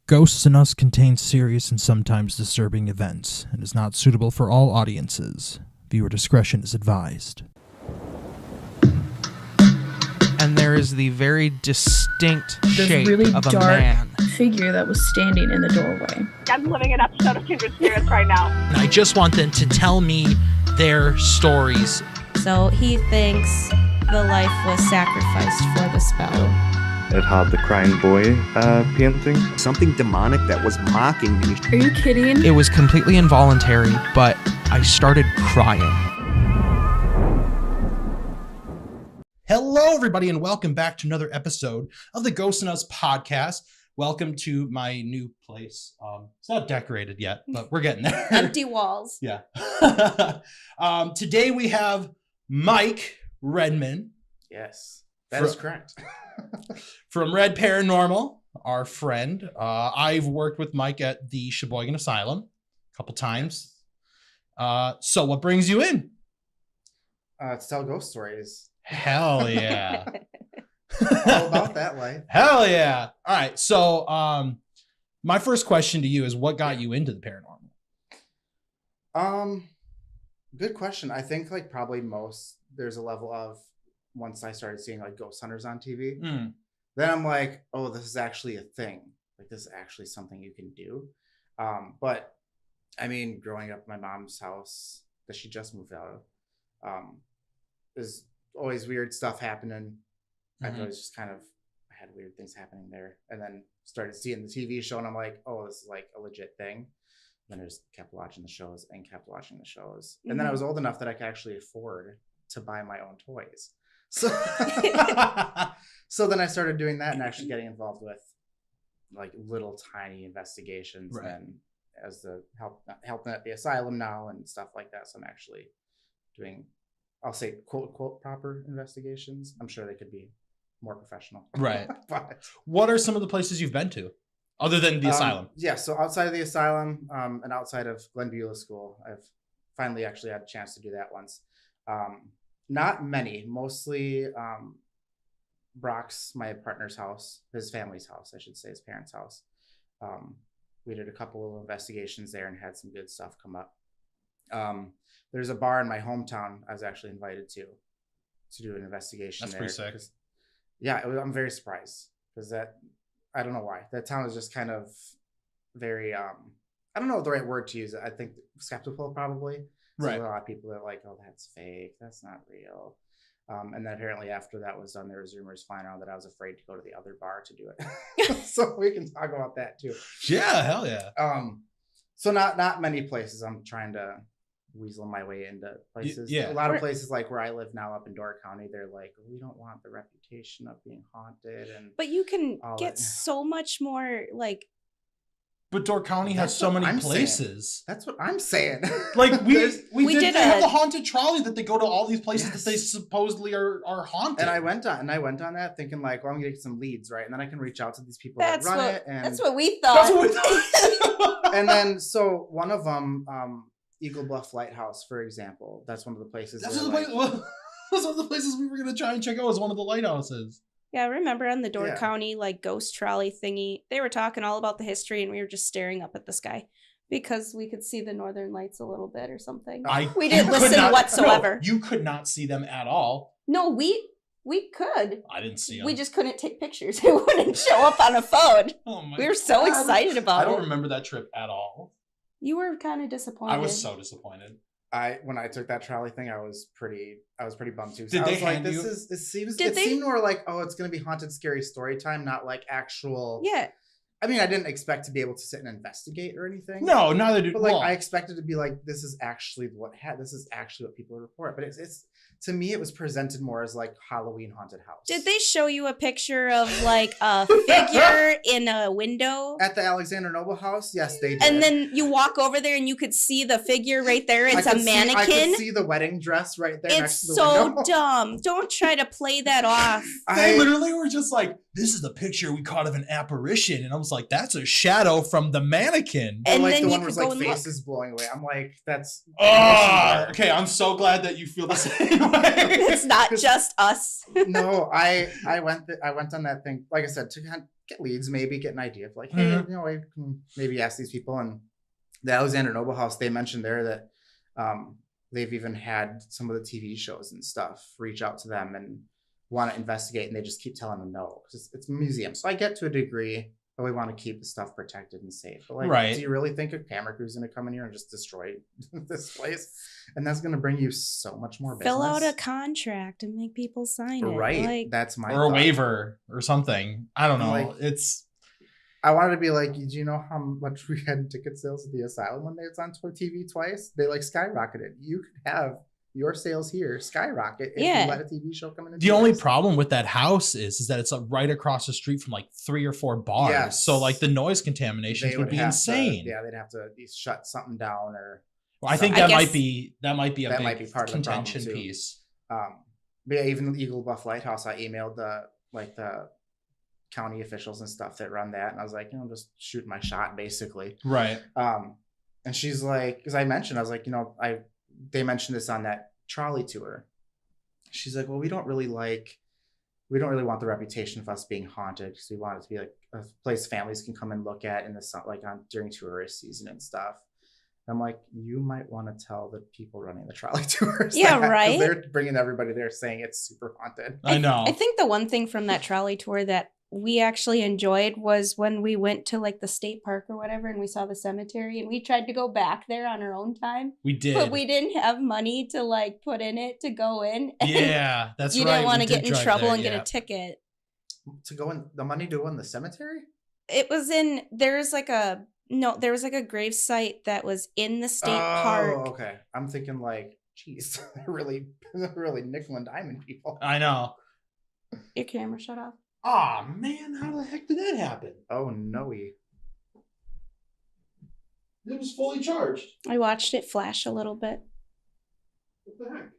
Ghosts in Us contains serious and sometimes disturbing events and is not suitable for all audiences. Viewer discretion is advised. And there is the very distinct shape really of a dark man. figure that was standing in the doorway. I'm living an episode of Kindred Spirits right now. And I just want them to tell me their stories. So he thinks the life was sacrificed for the spell. It had the crying boy painting. Something demonic that was mocking me. Are you kidding? It was completely involuntary, but I started crying. Hello, everybody, and welcome back to another episode of the Ghosts in Us podcast. Welcome to my new place. It's not decorated yet, but we're getting there. Empty walls. Yeah. Today we have Mike Redman. Yes, that is correct. From RED Paranormal, our friend. I've worked with Mike at the Sheboygan Asylum a couple times. So what brings you in? To tell ghost stories. Hell yeah. All about that life. Hell yeah. All right. So my first question to you is, what got you into the paranormal? Good question. I think probably there's a level of once I started seeing ghost hunters on TV, then I'm like, oh, this is actually a thing. This is actually something you can do. But I mean, growing up in my mom's house that she just moved out of, there's always weird stuff happening. I've always just I had weird things happening there, and then started seeing the TV show, and I'm like, oh, this is a legit thing. Then I just kept watching the shows. And then I was old enough that I could actually afford to buy my own toys. So, so then I started doing that and actually getting involved with little tiny investigations. Right. And as the helping at the asylum now and stuff like that. So I'm actually doing, I'll say quote unquote proper investigations. I'm sure they could be more professional. Right. But what are some of the places you've been to other than the asylum? Yeah. So outside of the asylum and outside of Glenbeulah School, I've finally actually had a chance to do that once. Not many, mostly Brock's, my partner's house, his family's house, I should say, his parents' house. We did a couple of investigations there and had some good stuff come up. There's a bar in my hometown I was actually invited to do an investigation. That's there. Pretty sick. Yeah, I'm very surprised because I don't know why. That town is just kind of very, I don't know what the right word to use. I think skeptical probably. So right. A lot of people are like, oh, that's fake. That's not real. And then apparently after that was done, there was rumors flying around that I was afraid to go to the other bar to do it. So we can talk about that too. Yeah, hell yeah. So not many places I'm trying to weasel my way into places. Yeah. A lot of places where I live now up in Door County, they're like, we don't want the reputation of being haunted. But you can get so much more But Door County has so many places. That's what I'm saying. We did have a haunted trolley that they go to all these places that they supposedly are haunted. And I went on that thinking well, I'm gonna get some leads, right? And then I can reach out to these people that run it. And that's what we thought. And then so one of them, Eagle Bluff Lighthouse, for example, that's one of the places. That's one of the places we were gonna try and check out. Was one of the lighthouses. Yeah, I remember on the Door County ghost trolley thingy, they were talking all about the history and we were just staring up at the sky because we could see the northern lights a little bit or something. We didn't listen whatsoever. No, you could not see them at all. No, we could. I didn't see them. We just couldn't take pictures. It wouldn't show up on a phone. Oh my We were so excited about it. I don't remember that trip at all. You were kind of disappointed. I was so disappointed. When I took that trolley thing, I was pretty bummed too. Did they hand you? It seemed more it's going to be haunted, scary story time, not actual. Yeah. I mean, I didn't expect to be able to sit and investigate or anything. No, neither did. But I expected to be this is actually what people report. But it's to me, it was presented more as Halloween haunted house. Did they show you a picture of a figure in a window at the Alexander Noble house? Yes, they did. And then you walk over there and you could see the figure right there. It's a mannequin. I could see the wedding dress right there next to the window. It's so dumb. Don't try to play that off. They literally were just this is the picture we caught of an apparition, and I was like, that's a shadow from the mannequin. And then the one was faces blowing away. I'm like, that's okay. I'm so glad that you feel the same way. It's not just us. No, I went on that thing. Like I said, get leads, maybe get an idea of like, hey, you know, I can maybe ask these people. And the Alexander Noble House, they mentioned there that they've even had some of the TV shows and stuff reach out to them and want to investigate, and they just keep telling them no, because it's a museum. So I get to a degree, but we want to keep the stuff protected and safe. But like, do you really think a camera crew is going to come in here and just destroy this place? And that's going to bring you so much more business. Fill out a contract and make people sign it. Right. Like, That's my or a thought. waiver or something. I don't know. Like, I wanted to be like, do you know how much we had in ticket sales at the Asylum when it's on TV twice? They like skyrocketed. You could have your sales here skyrocket if you let a TV show come in. The only problem with that house is that it's right across the street from like 3 or 4 bars. Yes. So like the noise contaminations would be insane. They'd have to shut something down or. Well, I think that might be a big part contention of the piece. But yeah, even the Eagle Bluff Lighthouse, I emailed the county officials and stuff that run that, and I was like, just shoot my shot basically. Right. And she's like, because I mentioned, I was like, they mentioned this on that trolley tour. She's like, well, we don't really want the reputation of us being haunted, because we want it to be like a place families can come and look at in the sun, like during tourist season and stuff. I'm like, you might want to tell the people running the trolley tours. Yeah, right. They're bringing everybody there saying it's super haunted. I know. I think the one thing from that trolley tour that we actually enjoyed was when we went to like the state park or whatever, and we saw the cemetery, and we tried to go back there on our own time. We did, but we didn't have money to like put in it to go in. Yeah, that's right. You didn't want to get in trouble and get a ticket. To go in, the money to go in the cemetery? It was in, there was like a grave site that was in the state park. Oh, okay. I'm thinking like, geez, really nickel and diamond people. I know. Your camera shut off. Oh man, how the heck did that happen? Oh no. It was fully charged. I watched it flash a little bit. What the heck?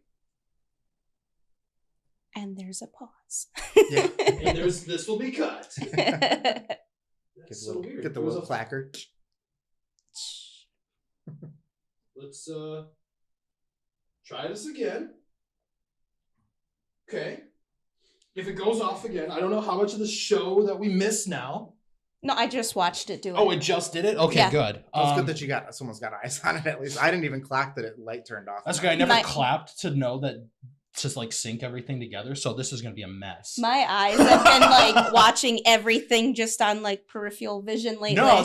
And there's a pause. Yeah. And this will be cut. That's so weird. Get the little clacker. Let's try this again. Okay. If it goes off again, I don't know how much of the show that we missed now. No, I just watched it do it. Oh, it just did it? Okay, yeah. Good. It's good that someone's got eyes on it at least. I didn't even clock that light turned off. That's good. I never clapped to know that to like sync everything together. So this is going to be a mess. My eyes have been like watching everything just on like peripheral vision lately. No,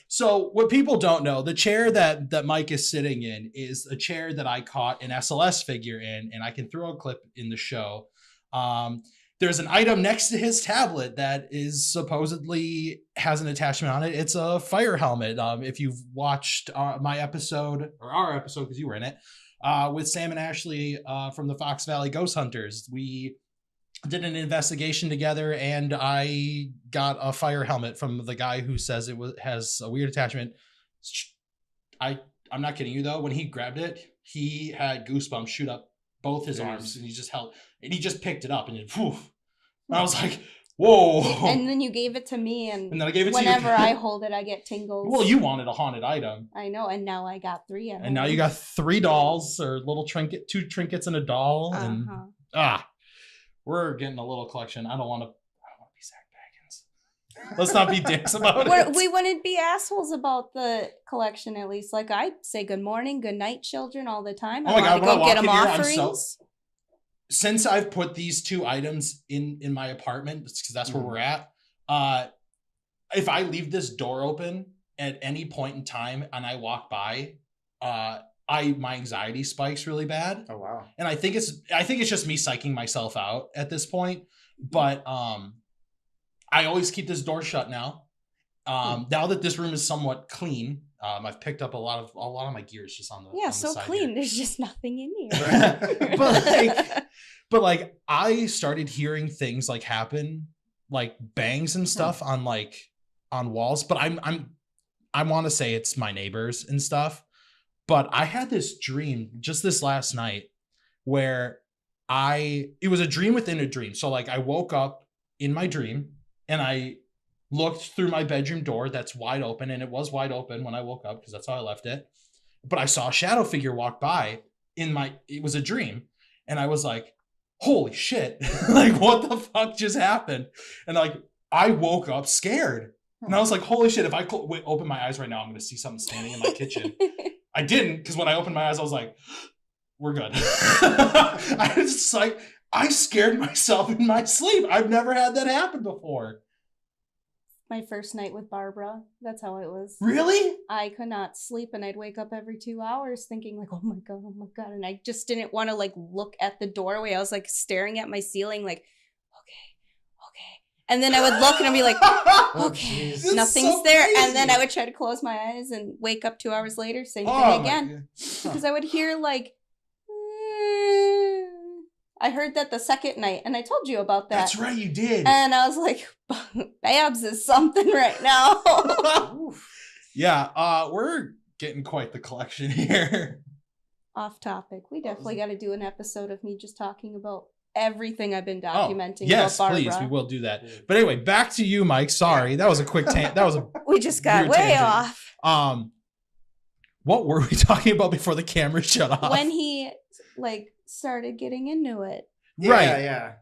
so what people don't know, the chair that Mike is sitting in is a chair that I caught an SLS figure in, and I can throw a clip in the show. There's an item next to his tablet that is supposedly has an attachment on it. It's a fire helmet. If you've watched my episode, or our episode, because you were in it, with Sam and Ashley from the Fox Valley Ghost Hunters, we did an investigation together, and I got a fire helmet from the guy who says has a weird attachment. I'm not kidding you though. When he grabbed it, he had goosebumps shoot up both his arms, and he just picked it up, and I was like, whoa. And then you gave it to me, and then I gave it whenever to you. I hold it, I get tingles. Well, you wanted a haunted item. I know, and now I got 3 of them. And now you got 3 dolls, or little 2 trinkets and a doll. And we're getting a little collection. I don't want to be Zach Baggins. Let's not be dicks about it. We wouldn't be assholes about the collection, at least. Like, I say good morning, good night, children, all the time. Oh my God, when I go walk get in them here, offerings. Since I've put these 2 items in my apartment, because that's where we're at, if I leave this door open at any point in time and I walk by, my anxiety spikes really bad. Oh wow. And I think it's just me psyching myself out at this point. But I always keep this door shut now. Now that this room is somewhat clean, I've picked up a lot of my gears just on the on the so side clean. here. There's just nothing in here. but I started hearing things like happen, like bangs and stuff on walls. But I want to say it's my neighbors and stuff. But I had this dream just this last night where it was a dream within a dream. So like I woke up in my dream and I looked through my bedroom door that's wide open, and it was wide open when I woke up because that's how I left it. But I saw a shadow figure walk by it was a dream. And I was like, holy shit, like what the fuck just happened? And like, I woke up scared. And I was like, holy shit, if I open my eyes right now, I'm going to see something standing in my kitchen. I didn't, because when I opened my eyes, I was like, we're good. I was just like, I scared myself in my sleep. I've never had that happen before. My first night with Barbara, that's how it was. Really? I could not sleep, and I'd wake up every 2 hours thinking like, oh my God. And I just didn't want to like look at the doorway. I was like staring at my ceiling like, okay. And then I would look and I'd be like, okay, nothing's so there. And then I would try to close my eyes and wake up 2 hours later, same thing again. Because I would hear like, I heard that the second night, and I told you about that. That's right, you did. And I was like, Babs is something right now. Yeah, we're getting quite the collection here. Off topic. We definitely got to do an episode of me just talking about everything I've been documenting yes, about Barbara. Please, we will do that. But anyway, back to you, Mike. Sorry, that was a quick that was a we just got way tangent. off. What were we talking about before the camera shut off? When he like started getting into it. Right.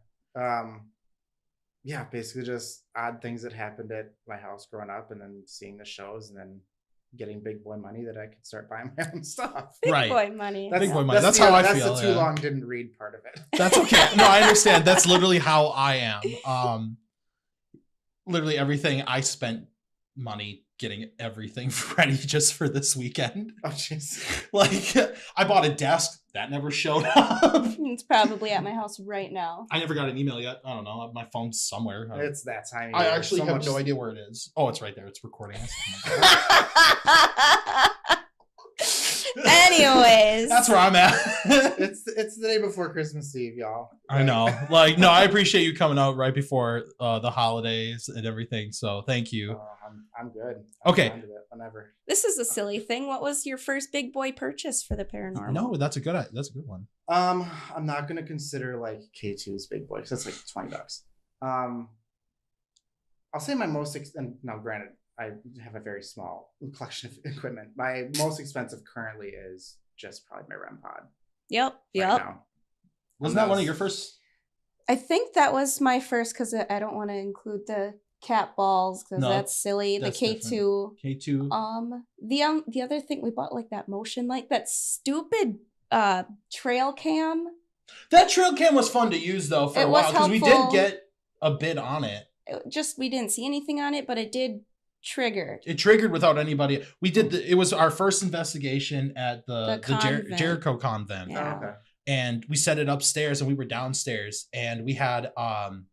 Yeah, basically just odd things that happened at my house growing up, and then seeing the shows, and then getting big boy money that I could start buying my own stuff. Big boy money. Big boy money. That's how I feel. That's the too long didn't read part of it. That's okay. No, I understand. That's literally how I am. Literally everything I spent money getting everything ready just for this weekend. Oh jeez. Like I bought a desk that never showed up. It's probably at my house right now. I never got an email yet. I don't know. My phone's somewhere. It's that time. I actually have no idea where it is. Oh, it's right there. It's recording. Anyways, that's where I'm at. it's the day before Christmas Eve, y'all. I know. Like, no, I appreciate you coming out right before the holidays and everything. So thank you. I'm good. Okay. Whenever. This is a silly thing. What was your first big boy purchase for the paranormal? No, that's a good one. I'm not gonna consider like K2's big boy because that's like $20. I'll say my most now granted, I have a very small collection of equipment. My most expensive currently is just probably my REM pod. Yep. Wasn't that one of your first? I think that was my first because I don't want to include the cat balls because that's silly. That's the K2. K2. The other thing we bought, like that motion light, that stupid trail cam. That trail cam was fun to use though for a while because we did get a bid on it. We didn't see anything on it, but it did trigger. It triggered without anybody. We did it was our first investigation at the Jericho convent. Yeah. Oh, okay. And we set it upstairs, and we were downstairs, and we had one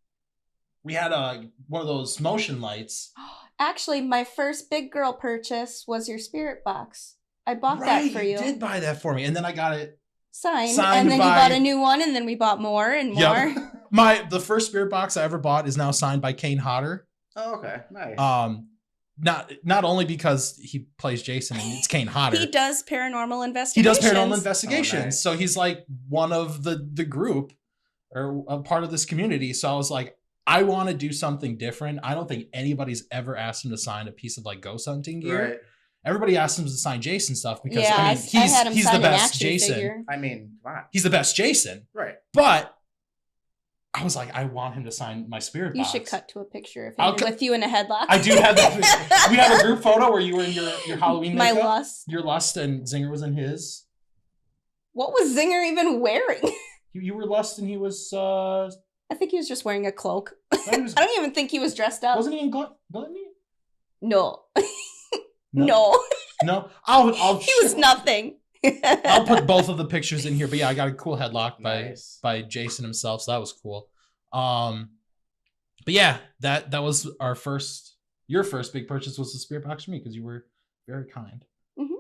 of those motion lights. Actually, my first big girl purchase was your spirit box. I bought that for you. You did buy that for me, and then I got it signed and then you bought a new one, and then we bought more and more. Yep. The first spirit box I ever bought is now signed by Kane Hodder. Oh, okay, nice. Not only because he plays Jason and it's Kane Hodder. He does paranormal investigations. Oh, nice. So he's like one of the group or a part of this community. So I was like, I want to do something different. I don't think anybody's ever asked him to sign a piece of like ghost hunting gear. Right. Everybody asked him to sign Jason stuff because he's the best Jason. Figure. I mean, come on. He's the best Jason. Right. But I was like, I want him to sign my spirit box. You should cut to a picture of him with you in a headlock. I do have that. We have a group photo where you were in your Halloween makeup. My lust. Your lust, and Zinger was in his. What was Zinger even wearing? You were lust and he was... I think he was just wearing a cloak. I don't even think he was dressed up. Wasn't he in gluttony? No. No. No? He was nothing. I'll put both of the pictures in here, but yeah, I got a cool headlock by Jason himself, so that was cool. But yeah, that was your first big purchase was the spirit box for me because you were very kind. Mm-hmm.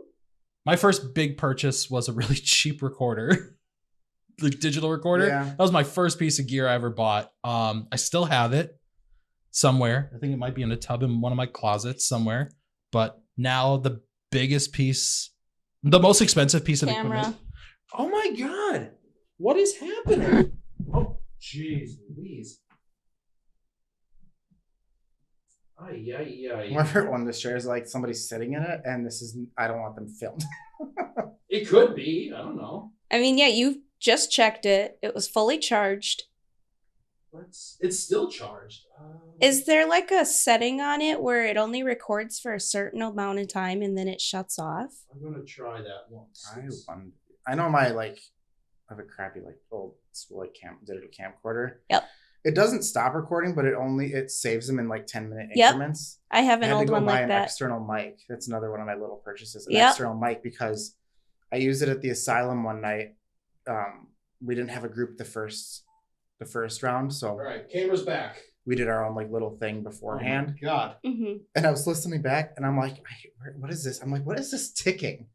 My first big purchase was a really cheap recorder, the digital recorder. Yeah. That was my first piece of gear I ever bought. I still have it somewhere. I think it might be in a tub in one of my closets somewhere. But now the most expensive piece of equipment. Oh my God. What is happening? Oh, jeez Louise. My favorite one this year is like somebody's sitting in it, and I don't want them filmed. It could be. I don't know. I mean, yeah, you just checked it. It was fully charged. It's still charged. Is there like a setting on it where it only records for a certain amount of time and then it shuts off? I'm gonna try that once. I know my like I have a crappy like old school like digital camcorder. Yep. It doesn't stop recording, but it saves them in like 10-minute Yep. increments. I have an I had old to go one buy like an that. external mic. That's another one of my little purchases. An Yep. external mic because I used it at the Asylum one night. We didn't have a group the first round, so All right, camera's back. we did our own like little thing beforehand. Oh my God. Mm-hmm. And I was listening back, and I'm like, "What is this?" I'm like, "What is this ticking?"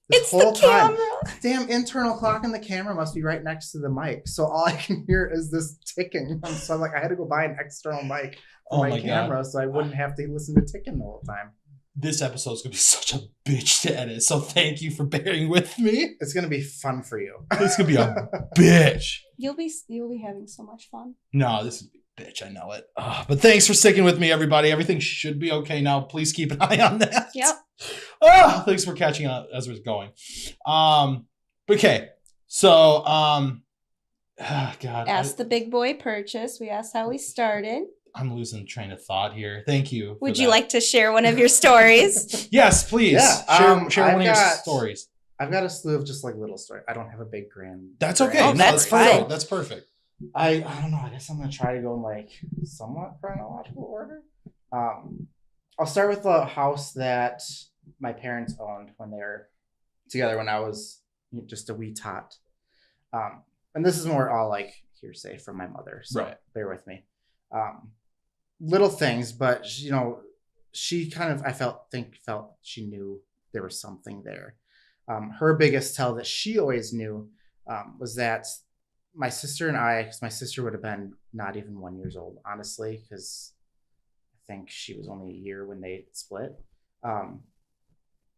It's the camera. Damn internal clock in the camera must be right next to the mic, so all I can hear is this ticking. So I'm like, I had to go buy an external mic for my camera, so I wouldn't have to listen to ticking the whole time. This episode's gonna be such a bitch to edit, so thank you for bearing with me. It's gonna be fun for you. It's gonna be a bitch. You'll be having so much fun. No, this is a bitch. I know it. But thanks for sticking with me, everybody. Everything should be okay now. Please keep an eye on that. Yep. Thanks for catching up as we're going. Okay. So, God. Ask the big boy purchase. We asked how we started. I'm losing train of thought here. Thank you. Would you like to share one of your stories? Yes, please. Yeah, share one of your stories. I've got a slew of just like little stories. I don't have a big grand. That's okay. Oh, that's fine. That's perfect. I don't know. I guess I'm gonna try to go in like somewhat chronological order. I'll start with the house that my parents owned when they were together when I was just a wee tot. And this is more all like hearsay from my mother, so right. Bear with me. Little things, but she kind of felt she knew there was something there. Her biggest tell that she always knew was that my sister and I, because my sister would have been not even 1 year old, honestly, because I think she was only a year when they split.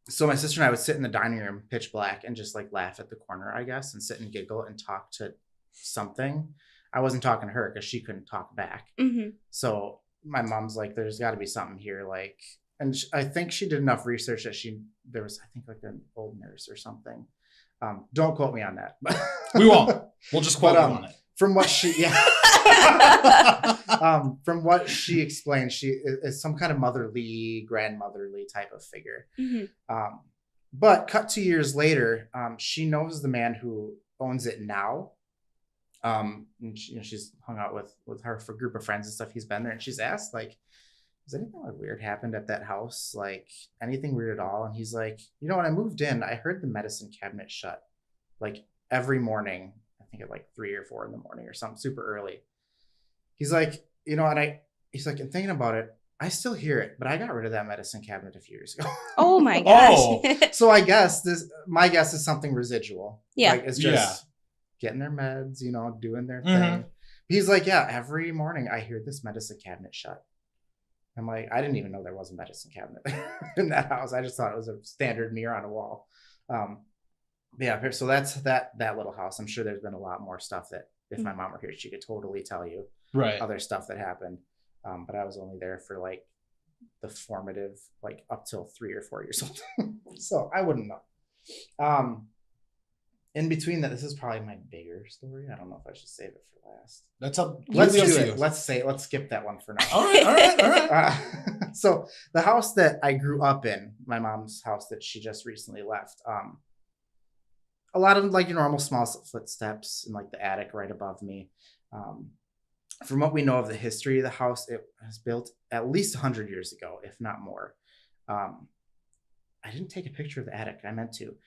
So my sister and I would sit in the dining room, pitch black, and just like laugh at the corner, I guess, and sit and giggle and talk to something. I wasn't talking to her because she couldn't talk back. Mm-hmm. So my mom's like, there's got to be something here. Like, and I think she did enough research that there was, I think, like an old nurse or something. Don't quote me on that. We won't. We'll just quote you on it. From what she, from what she explained, she is some kind of grandmotherly type of figure. Mm-hmm. But cut 2 years later, she knows the man who owns it now. And she's hung out with her for group of friends and stuff. He's been there, and she's asked, like, has anything like weird happened at that house? Like anything weird at all? And he's like, when I moved in, I heard the medicine cabinet shut like every morning. I think at like 3 or 4 in the morning or something super early. He's like, he's like, and thinking about it, I still hear it, but I got rid of that medicine cabinet a few years ago. Oh my gosh. So I guess my guess is something residual. Yeah. Like it's just getting their meds, doing their thing. He's like, yeah, every morning I hear this medicine cabinet shut. I'm like, I didn't even know there was a medicine cabinet in that house. I just thought it was a standard mirror on a wall. So that's that little house. I'm sure there's been a lot more stuff that if my mom were here, she could totally tell you other stuff that happened. But I was only there for like the formative, like up till 3 or 4 years old. So I wouldn't know. In between that, this is probably my bigger story. I don't know if I should save it for last. Let's do it. Let's skip that one for now. All right. So the house that I grew up in, my mom's house that she just recently left, a lot of like your normal small footsteps in like the attic right above me. From what we know of the history of the house, it was built at least 100 years ago, if not more. I didn't take a picture of the attic. I meant to.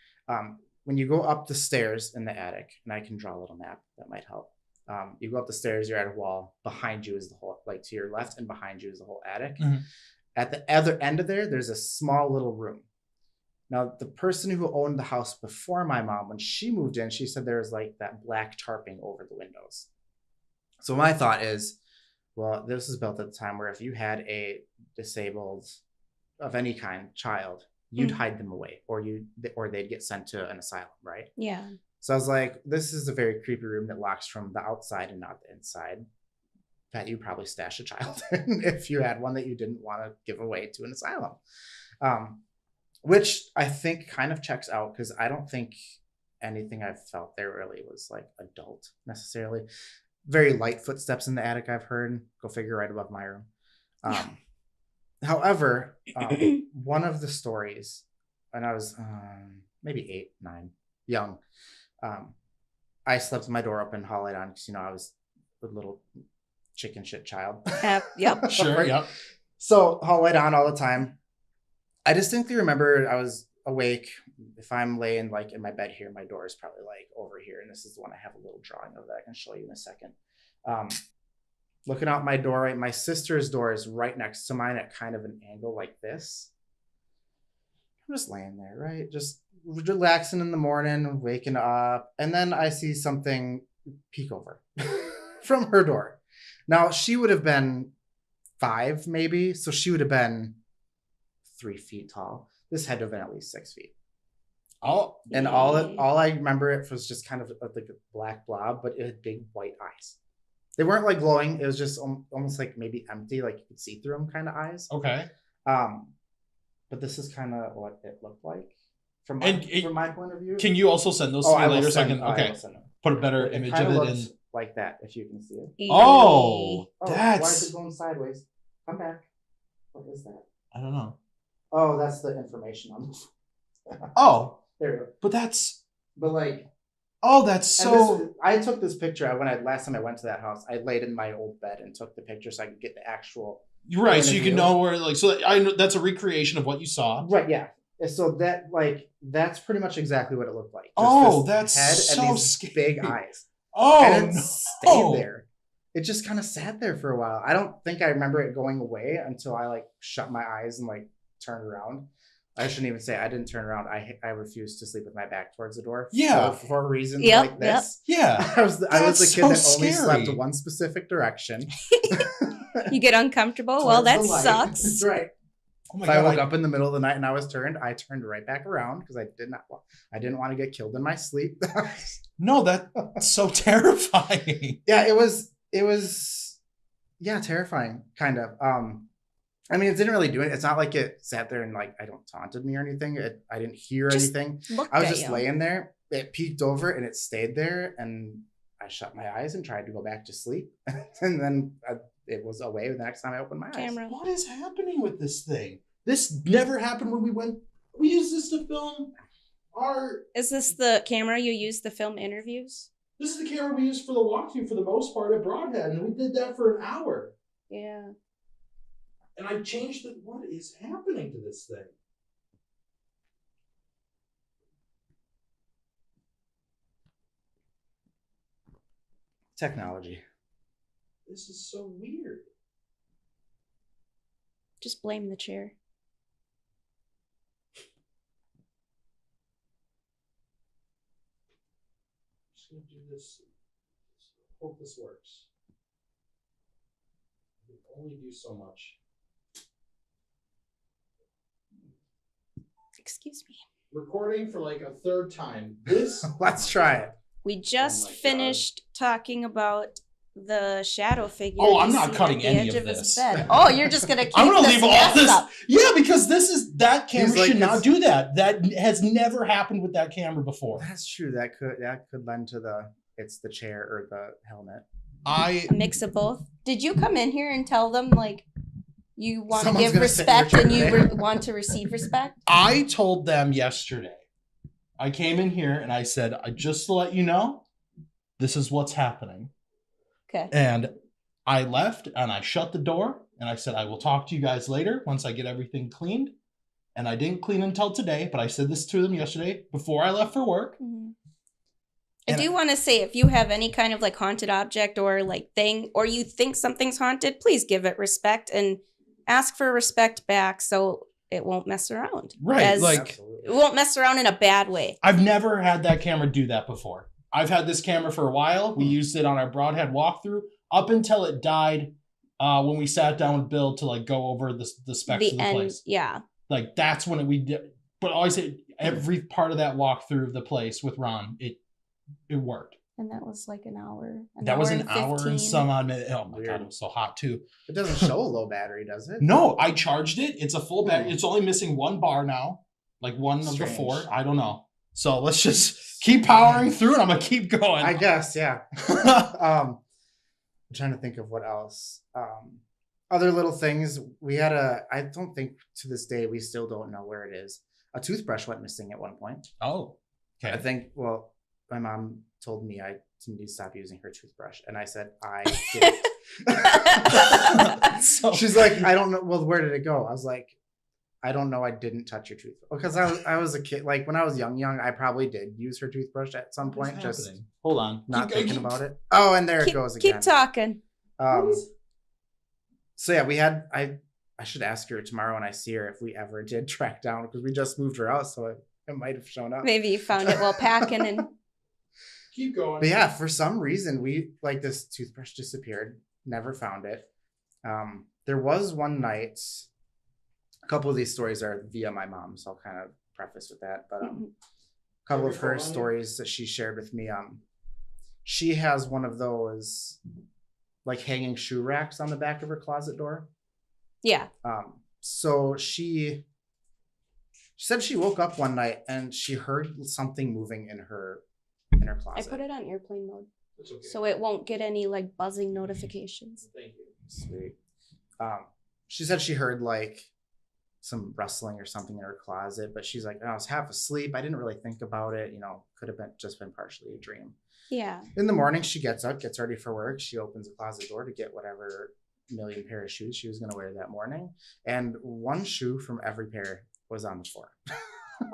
When you go up the stairs in the attic, and I can draw a little map that might help. You go up the stairs, you're at a wall. Behind you is the whole, like to your left and behind you is the whole attic. Mm-hmm. At the other end of there's a small little room. Now, the person who owned the house before my mom, when she moved in, she said there was like that black tarping over the windows. So my thought is, well, this was built at the time where if you had a disabled of any kind child, you'd hide them away or they'd get sent to an asylum, right? Yeah. So I was like, this is a very creepy room that locks from the outside and not the inside. That you probably stash a child in if you had one that you didn't want to give away to an asylum. Which I think kind of checks out because I don't think anything I've felt there really was like adult necessarily. very light footsteps in the attic, I've heard. Go figure, right above my room. However, one of the stories, when I was maybe 8, 9, young, I slept with my door open, hollow light on, because, I was a little chicken shit child. Yep. Sure, Right? yep. So hollow light on all the time. I distinctly remember I was awake. If I'm laying like in my bed here, my door is probably like over here. And this is the one I have a little drawing of that I can show you in a second. Looking out my door, right? My sister's door is right next to mine at kind of an angle like this. I'm just laying there, right? Just relaxing in the morning, waking up. And then I see something peek over from her door. Now, she would have been 5 maybe. So she would have been 3 feet tall. This had to have been at least 6 feet. Oh, And all I remember it was just kind of like a black blob, but it had big white eyes. They weren't like glowing. It was just almost like maybe empty, like you could see through them kind of eyes. okay. But this is kind of what it looked like from my point of view. Can you also send those to me later so I can I will send them. put a better image of it in? Like that, if you can see it. Oh, Why is that's... it going sideways? Come back. What is that? I don't know. Oh, that's the information on Oh, there we go. but that's... But like... Oh, that's so... I took this picture last time I went to that house. I laid in my old bed and took the picture so I could get the actual... You're right, so you can view. know where, like... So I know that's a recreation of what you saw. Right, yeah. So that's pretty much exactly what it looked like. Just Oh, this that's head so and these scary. big eyes. Oh, And it no. stayed there. It just kind of sat there for a while. I don't think I remember it going away until I like shut my eyes and like turned around. I shouldn't even say I didn't turn around. I refused to sleep with my back towards the door. Yeah. For reasons Yep, like this. Yeah. I was the That's kid so that only scary. slept one specific direction. You get uncomfortable. Well, Towards that the light. sucks. That's right. Oh my If I God, woke up in the middle of the night and I turned right back around because I didn't want to get killed in my sleep. No, that's so terrifying. Yeah, it was terrifying, kind of. I mean, it didn't really do it. It's not like it sat there and like I don't taunted me or anything. I didn't hear Just anything. Looked I was at just you. laying there. It peeked over and it stayed there, and I shut my eyes and tried to go back to sleep, and then it was away the next time I opened my eyes. Camera. What is happening with this thing? This never happened when we went... We used this to film our... Is this the camera you use to film interviews? This is the camera we used for the walkthrough for the most part at Broadhead, and we did that for an hour. Yeah. And I changed it. What is happening to this thing? Technology. This is so weird. Just blame the chair. I'm just gonna do this. Hope this works. I can only do so much. Excuse me. Recording for like a third time. This. Let's try it. We just Oh my God. finished talking about the shadow figure. Oh, I'm you not see cutting at the any edge of his this. bed. Oh, you're just gonna keep I'm gonna this leave all mess this. up. Yeah, because that camera He's like, should not it's- do that. That has never happened with that camera before. That's true. That could lend to the chair or the helmet. I A mix of both. Did you come in here and tell them like you want to Someone's give gonna sit in your respect and chair you today? want to receive respect? I told them yesterday. I came in here and I said, just to let you know, this is what's happening. Okay. And I left and I shut the door and I said, I will talk to you guys later once I get everything cleaned. And I didn't clean until today, but I said this to them yesterday before I left for work. Mm-hmm. I And do want to say, if you have any kind of like haunted object or like thing, or you think something's haunted, please give it respect and ask for respect back so it won't mess around. Right, like- Absolutely. It won't mess around in a bad way. I've never had that camera do that before. I've had this camera for a while. We used it on our Broadhead walkthrough up until it died when we sat down with Bill to like go over the specs of the place. Yeah. Like that's when we did. But always every part of that walkthrough of the place with Ron, it worked. And that was like an hour. That was an and hour 15. and some odd minute. Oh my Weird. God, it was so hot too. It doesn't show a low battery, does it? No, I charged it. It's a full battery. It's only missing one bar now, like one of the Strange. 4. I don't know. So let's just keep powering through, and I'm gonna keep going. I guess, yeah. trying to think of what else. Other little things. We had I don't think to this day, we still don't know where it is. A toothbrush went missing at one point. Oh, okay. I think, well, my mom told me I need to stop using her toothbrush. And I said, I didn't. She's like, I don't know. Well, where did it go? I was like, I don't know. I didn't touch your toothbrush. Because I was a kid. Like when I was young, I probably did use her toothbrush at some point. Just hold on. Not thinking about it. Oh, and there it goes again. Keep talking. So yeah, we had, I should ask her tomorrow when I see her if we ever did track down, because we just moved her out. So it might have shown up. Maybe you found it while packing and keep going. But yeah, for some reason, this toothbrush disappeared. Never found it. There was one night, a couple of these stories are via my mom, so I'll kind of preface with that. But a couple of her stories that she shared with me, she has one of those like hanging shoe racks on the back of her closet door. Yeah. So she said she woke up one night and she heard something moving in her closet. I put it on airplane mode. Okay. So it won't get any like buzzing notifications. Thank you. Sweet. She said she heard like some rustling or something in her closet, but she's like, I was half asleep. I didn't really think about it. Could have been partially a dream. Yeah. In the morning, she gets up, gets ready for work. She opens the closet door to get whatever million pair of shoes she was going to wear that morning. And one shoe from every pair was on the floor.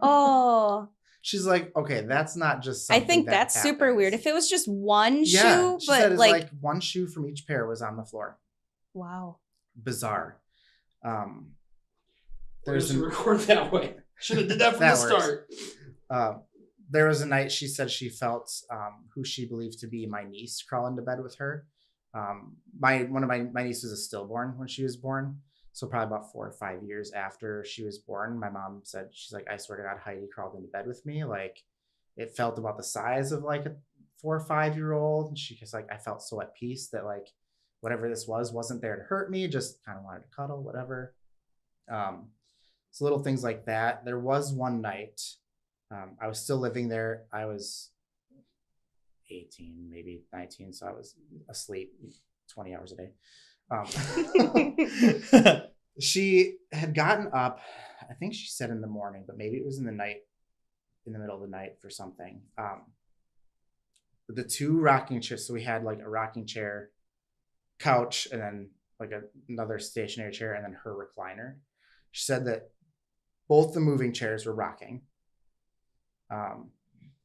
Oh. She's like, okay, that's not just something I think that's happens. super weird. If it was just one shoe, she but said it's like one shoe from each pair was on the floor. Wow. Bizarre. There's a record that way. Should have did that from the start. There was a night she said she felt who she believed to be my niece crawl into bed with her. One of my nieces is stillborn when she was born. So probably about 4 or 5 years after she was born, my mom said, she's like, I swear to God, Heidi crawled into bed with me. Like it felt about the size of like a 4 or 5 year old. And she was like, I felt so at peace that like whatever this wasn't there to hurt me, just kind of wanted to cuddle, whatever. So little things like that. There was one night, I was still living there. I was 18, maybe 19. So I was asleep 20 hours a day. She had gotten up, I think she said in the morning, but maybe it was in the middle of the night for something. The 2 rocking chairs. So we had like a rocking chair, couch, and then like another stationary chair, and then her recliner. She said that both the moving chairs were rocking.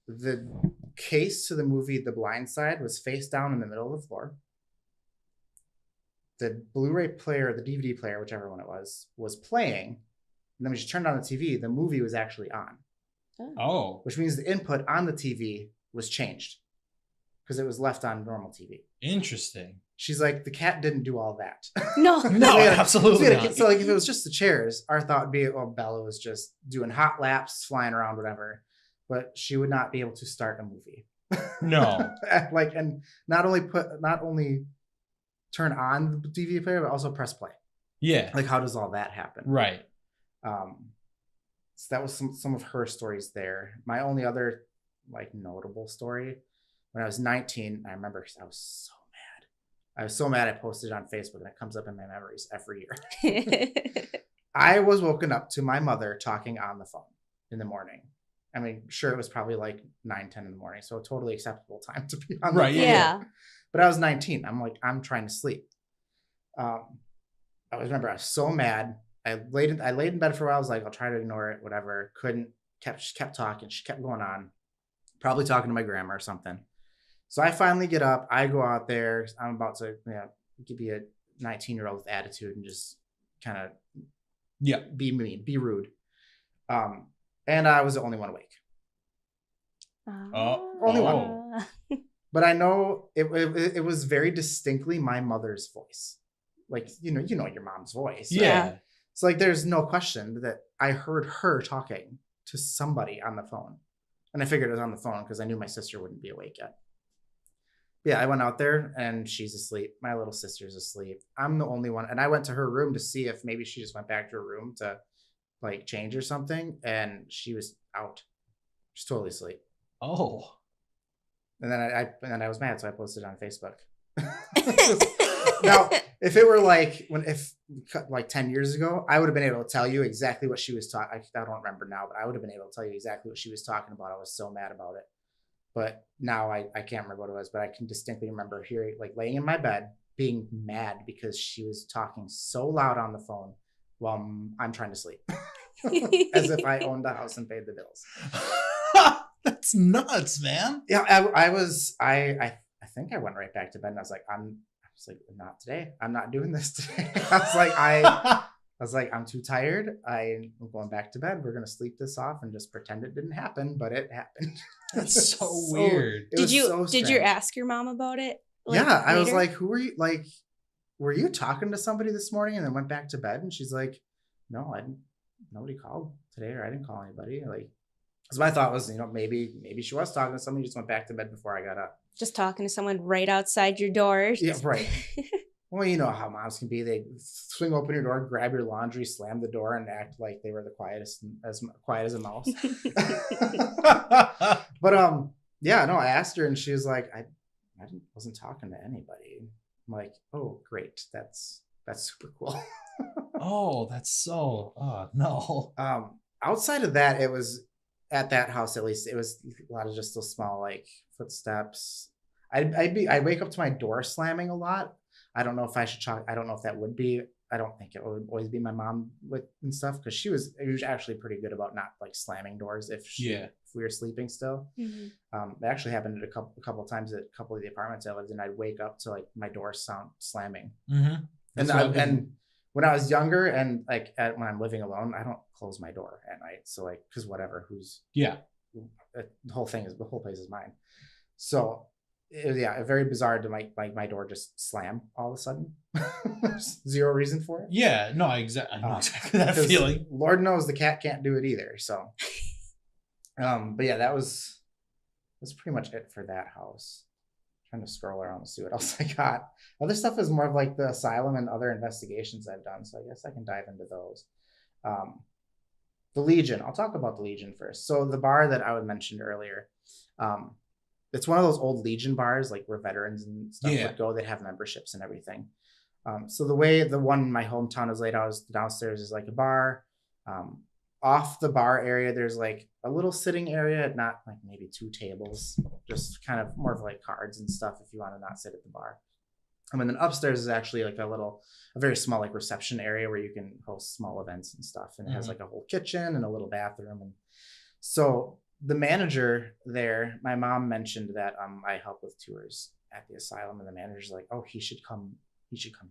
The case to the movie The Blind Side was face down in the middle of the floor. The Blu-ray player, the DVD player, whichever one it was playing. And then when she turned on the TV, the movie was actually on. Oh. Which means the input on the TV was changed because it was left on normal TV. Interesting. She's like, the cat didn't do all that. No. No, absolutely not. So like if it was just the chairs, our thought would be, oh, Bella was just doing hot laps, flying around, whatever. But she would not be able to start a movie. No. And not only turn on the DVD player, but also press play. Yeah. Like how does all that happen? Right. So that was some of her stories there. My only other like notable story, when I was 19, I remember because I was so mad I posted it on Facebook and it comes up in my memories every year. I was woken up to my mother talking on the phone in the morning. I mean, sure, it was probably like 9-10 in the morning, so a totally acceptable time to be on the phone. Yeah. But I was 19. I'm like, I'm trying to sleep. I remember I was so mad. I laid in bed for a while. I was like, I'll try to ignore it, whatever. Couldn't. She kept talking. She kept going on. Probably talking to my grandma or something. So I finally get up. I go out there. I'm about to give you a 19-year-old with attitude and just kind of be mean, be rude. And I was the only one awake. Only one. But I know it was very distinctly my mother's voice. Like, you know your mom's voice. Yeah. It's like there's no question that I heard her talking to somebody on the phone. And I figured it was on the phone because I knew my sister wouldn't be awake yet. Yeah, I went out there and she's asleep. My little sister's asleep. I'm the only one. And I went to her room to see if maybe she just went back to her room to like change or something. And she was out. She's totally asleep. Oh. And then I was mad, so I posted it on Facebook. Now, if it were like like 10 years ago, I would have been able to tell you exactly what she was talking. I don't remember now, but I would have been able to tell you exactly what she was talking about. I was so mad about it. But now I can't remember what it was, but I can distinctly remember hearing, like, laying in my bed, being mad because she was talking so loud on the phone while I'm trying to sleep. As if I owned the house and paid the bills. That's nuts, man. Yeah, I think I went right back to bed and I was like, not today. I'm not doing this today. I was like, I'm too tired. I'm going back to bed. We're gonna sleep this off and just pretend it didn't happen, but it happened. That's so weird. Did you ask your mom about it? Yeah, I was like, who are you? Like, were you talking to somebody this morning and then went back to bed? And she's like, no, I didn't. Nobody called today, or I didn't call anybody. Like, so my thought was, maybe she was talking to somebody, just went back to bed before I got up. Just talking to someone right outside your door. Yeah, right. Well, you know how moms can be. They swing open your door, grab your laundry, slam the door, and act like they were the quietest, as quiet as a mouse. But yeah, no, I asked her, and she was like, I wasn't talking to anybody. I'm like, oh, great, that's super cool. Oh, that's so. Oh no. Outside of that, it was at that house. At least it was a lot of just those small like footsteps. I'd wake up to my door slamming a lot. I don't know if I should talk. I don't know if that would be. I don't think it would always be my mom and stuff, because she was actually pretty good about not like slamming doors if we were sleeping still. Mm-hmm. It actually happened at a couple of times at a couple of the apartments I lived in. I'd wake up to like my door sound slamming. Mm-hmm. And when I was younger and like when I'm living alone, I don't close my door at night. So like, because whatever, the whole place is mine. So very bizarre to my door just slam all of a sudden. Zero reason for it. Yeah, no, I know exactly that feeling. Lord knows the cat can't do it either. So, but yeah, that's pretty much it for that house. Trying to scroll around and see what else I got. Other stuff is more of like the asylum and other investigations I've done. So I guess I can dive into those. The Legion. I'll talk about the Legion first. So the bar that I mentioned earlier, it's one of those old Legion bars, like where veterans and stuff would go. They'd have memberships and everything. So the way the one in my hometown is laid out is downstairs is like a bar. Off the bar area, there's like a little sitting area, not like maybe 2 tables, just kind of more of like cards and stuff if you want to not sit at the bar. And then upstairs is actually like a very small like reception area where you can host small events and stuff. And it has like a whole kitchen and a little bathroom. And so the manager there, my mom mentioned that I help with tours at the asylum, and the manager's like, oh, he should come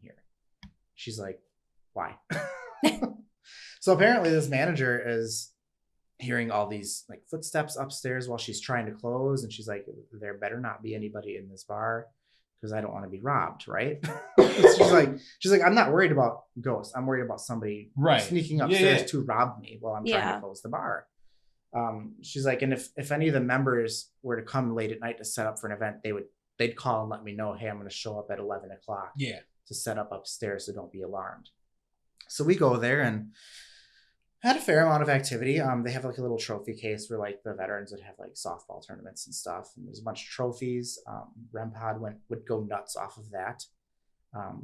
here. She's like, why? So apparently this manager is hearing all these like footsteps upstairs while she's trying to close, and she's like, there better not be anybody in this bar because I don't want to be robbed, right? she's like, I'm not worried about ghosts. I'm worried about somebody sneaking upstairs to rob me while I'm trying to close the bar. She's like, and if any of the members were to come late at night to set up for an event, they'd call and let me know, hey, I'm going to show up at 11 o'clock to set up upstairs, so don't be alarmed. So we go there and had a fair amount of activity. They have like a little trophy case where like the veterans would have like softball tournaments and stuff. And there's a bunch of trophies. REM Pod would go nuts off of that.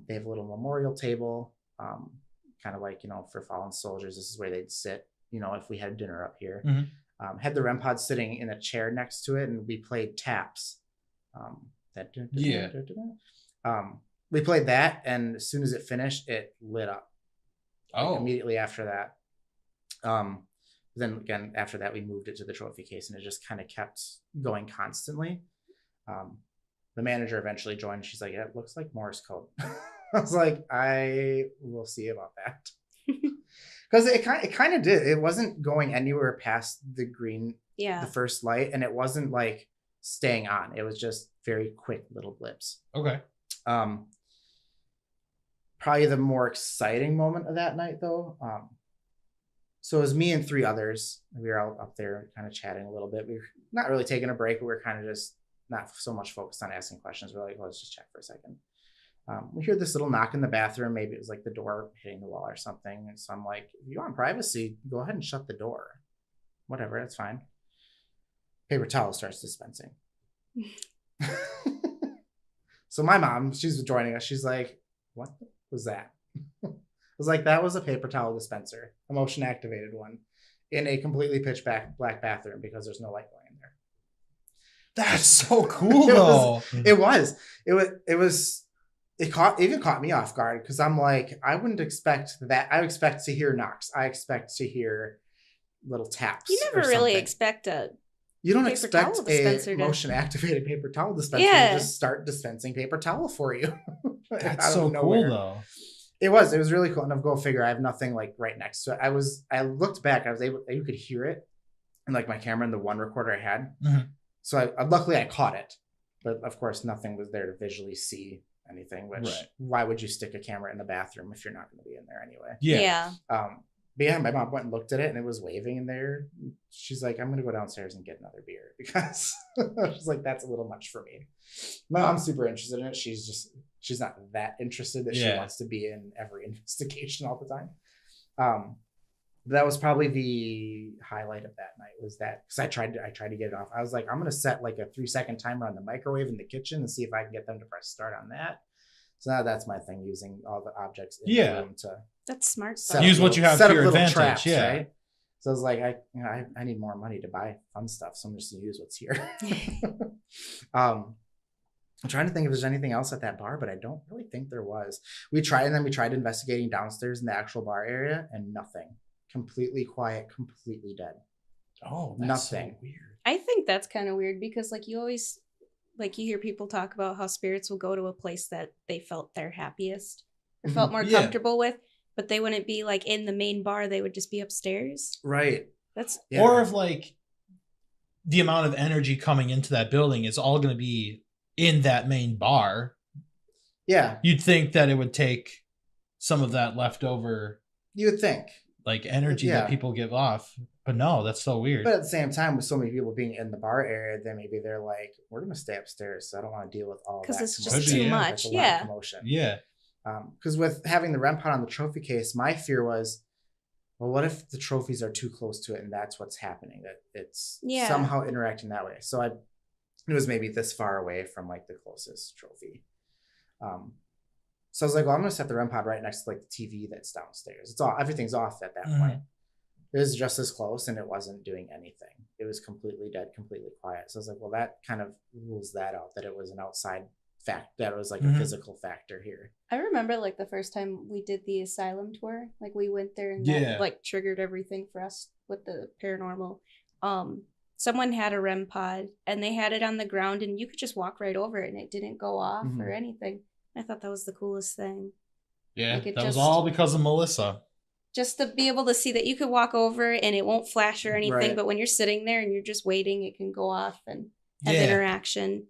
They have a little memorial table, kind of like, for fallen soldiers. This is where they'd sit, if we had dinner up here. Mm-hmm. Had the REM Pod sitting in a chair next to it, and we played taps. We played that, and as soon as it finished, it lit up. Immediately after that. Then again, after that, we moved it to the trophy case, and it just kind of kept going constantly. The manager eventually joined. She's like, yeah, it looks like Morse code. I was like, I will see about that. Because it kind of did. It wasn't going anywhere past the green, the first light, and it wasn't like staying on. It was just very quick little blips. Okay. Probably the more exciting moment of that night, though. So it was me and 3 others. We were all up there kind of chatting a little bit. We were not really taking a break, but we were kind of just not so much focused on asking questions. We're like, well, let's just check for a second. We hear this little knock in the bathroom. Maybe it was like the door hitting the wall or something. And so I'm like, if you want privacy, go ahead and shut the door. Whatever, that's fine. Paper towel starts dispensing. So my mom, she's joining us. She's like, what was that? I was like, that was a paper towel dispenser, a motion activated one, in a completely pitch black bathroom because there's no light going in there. That's so cool, though. It even caught me off guard because I'm like, I wouldn't expect that. I expect to hear knocks. I expect to hear little taps. You never really expect You don't paper expect towel a dispenser to- motion activated paper towel dispenser Yeah. to just start dispensing paper towel for you. That's out of so cool, nowhere. though. It was really cool. And go figure, I have nothing like right next to it. I looked back, you could hear it in like my camera and the one recorder I had. Mhm. So luckily I caught it, but of course nothing was there to visually see anything, which why would you stick a camera in the bathroom if you're not going to be in there anyway? Yeah. But yeah, my mom went and looked at it and it was waving in there. She's like, I'm going to go downstairs and get another beer because she's like, that's a little much for me. My mom's super interested in it. She's not that interested that she wants to be in every investigation all the time. That was probably the highlight of that night was that because I tried to get it off. I was like, I'm going to set like a 3-second timer on the microwave in the kitchen and see if I can get them to press start on that. So now that's my thing, using all the objects in the room to That's smart. Use what you have to your advantage. Traps, yeah. Right? So I was like, I need more money to buy fun stuff, so I'm just gonna use what's here. I'm trying to think if there's anything else at that bar, but I don't really think there was. We tried investigating downstairs in the actual bar area, and nothing. Completely quiet, completely dead. Oh, that's nothing. So weird. I think that's kind of weird because like you always like you hear people talk about how spirits will go to a place that they felt their happiest or felt more comfortable with, but they wouldn't be like in the main bar. They would just be upstairs. Right. Or if like the amount of energy coming into that building is all going to be in that main bar. Yeah. You'd think that it would take some of that leftover. You would think. Like energy that people give off. But no, that's so weird. But at the same time, with so many people being in the bar area, then maybe they're like, we're going to stay upstairs. So I don't want to deal with all that. Because it's commotion. just too much. That's a lot of commotion. Yeah. Because with having the REM pod on the trophy case, my fear was, well, what if the trophies are too close to it and that's what's happening? That it's somehow interacting that way. So it was maybe this far away from like the closest trophy. So I was like, well, I'm going to set the REM pod right next to like the TV that's downstairs. Everything's off at that point. It was just as close and it wasn't doing anything. It was completely dead, completely quiet. So I was like, well, that kind of rules that out, that it was an outside fact, that it was like a physical factor here. I remember like the first time we did the Asylum tour, like we went there and that like triggered everything for us with the paranormal. Someone had a REM pod and they had it on the ground and you could just walk right over it and it didn't go off or anything. I thought that was the coolest thing. Yeah, like that was all because of Melissa. Just to be able to see that you could walk over and it won't flash or anything, but when you're sitting there and you're just waiting, it can go off and have interaction.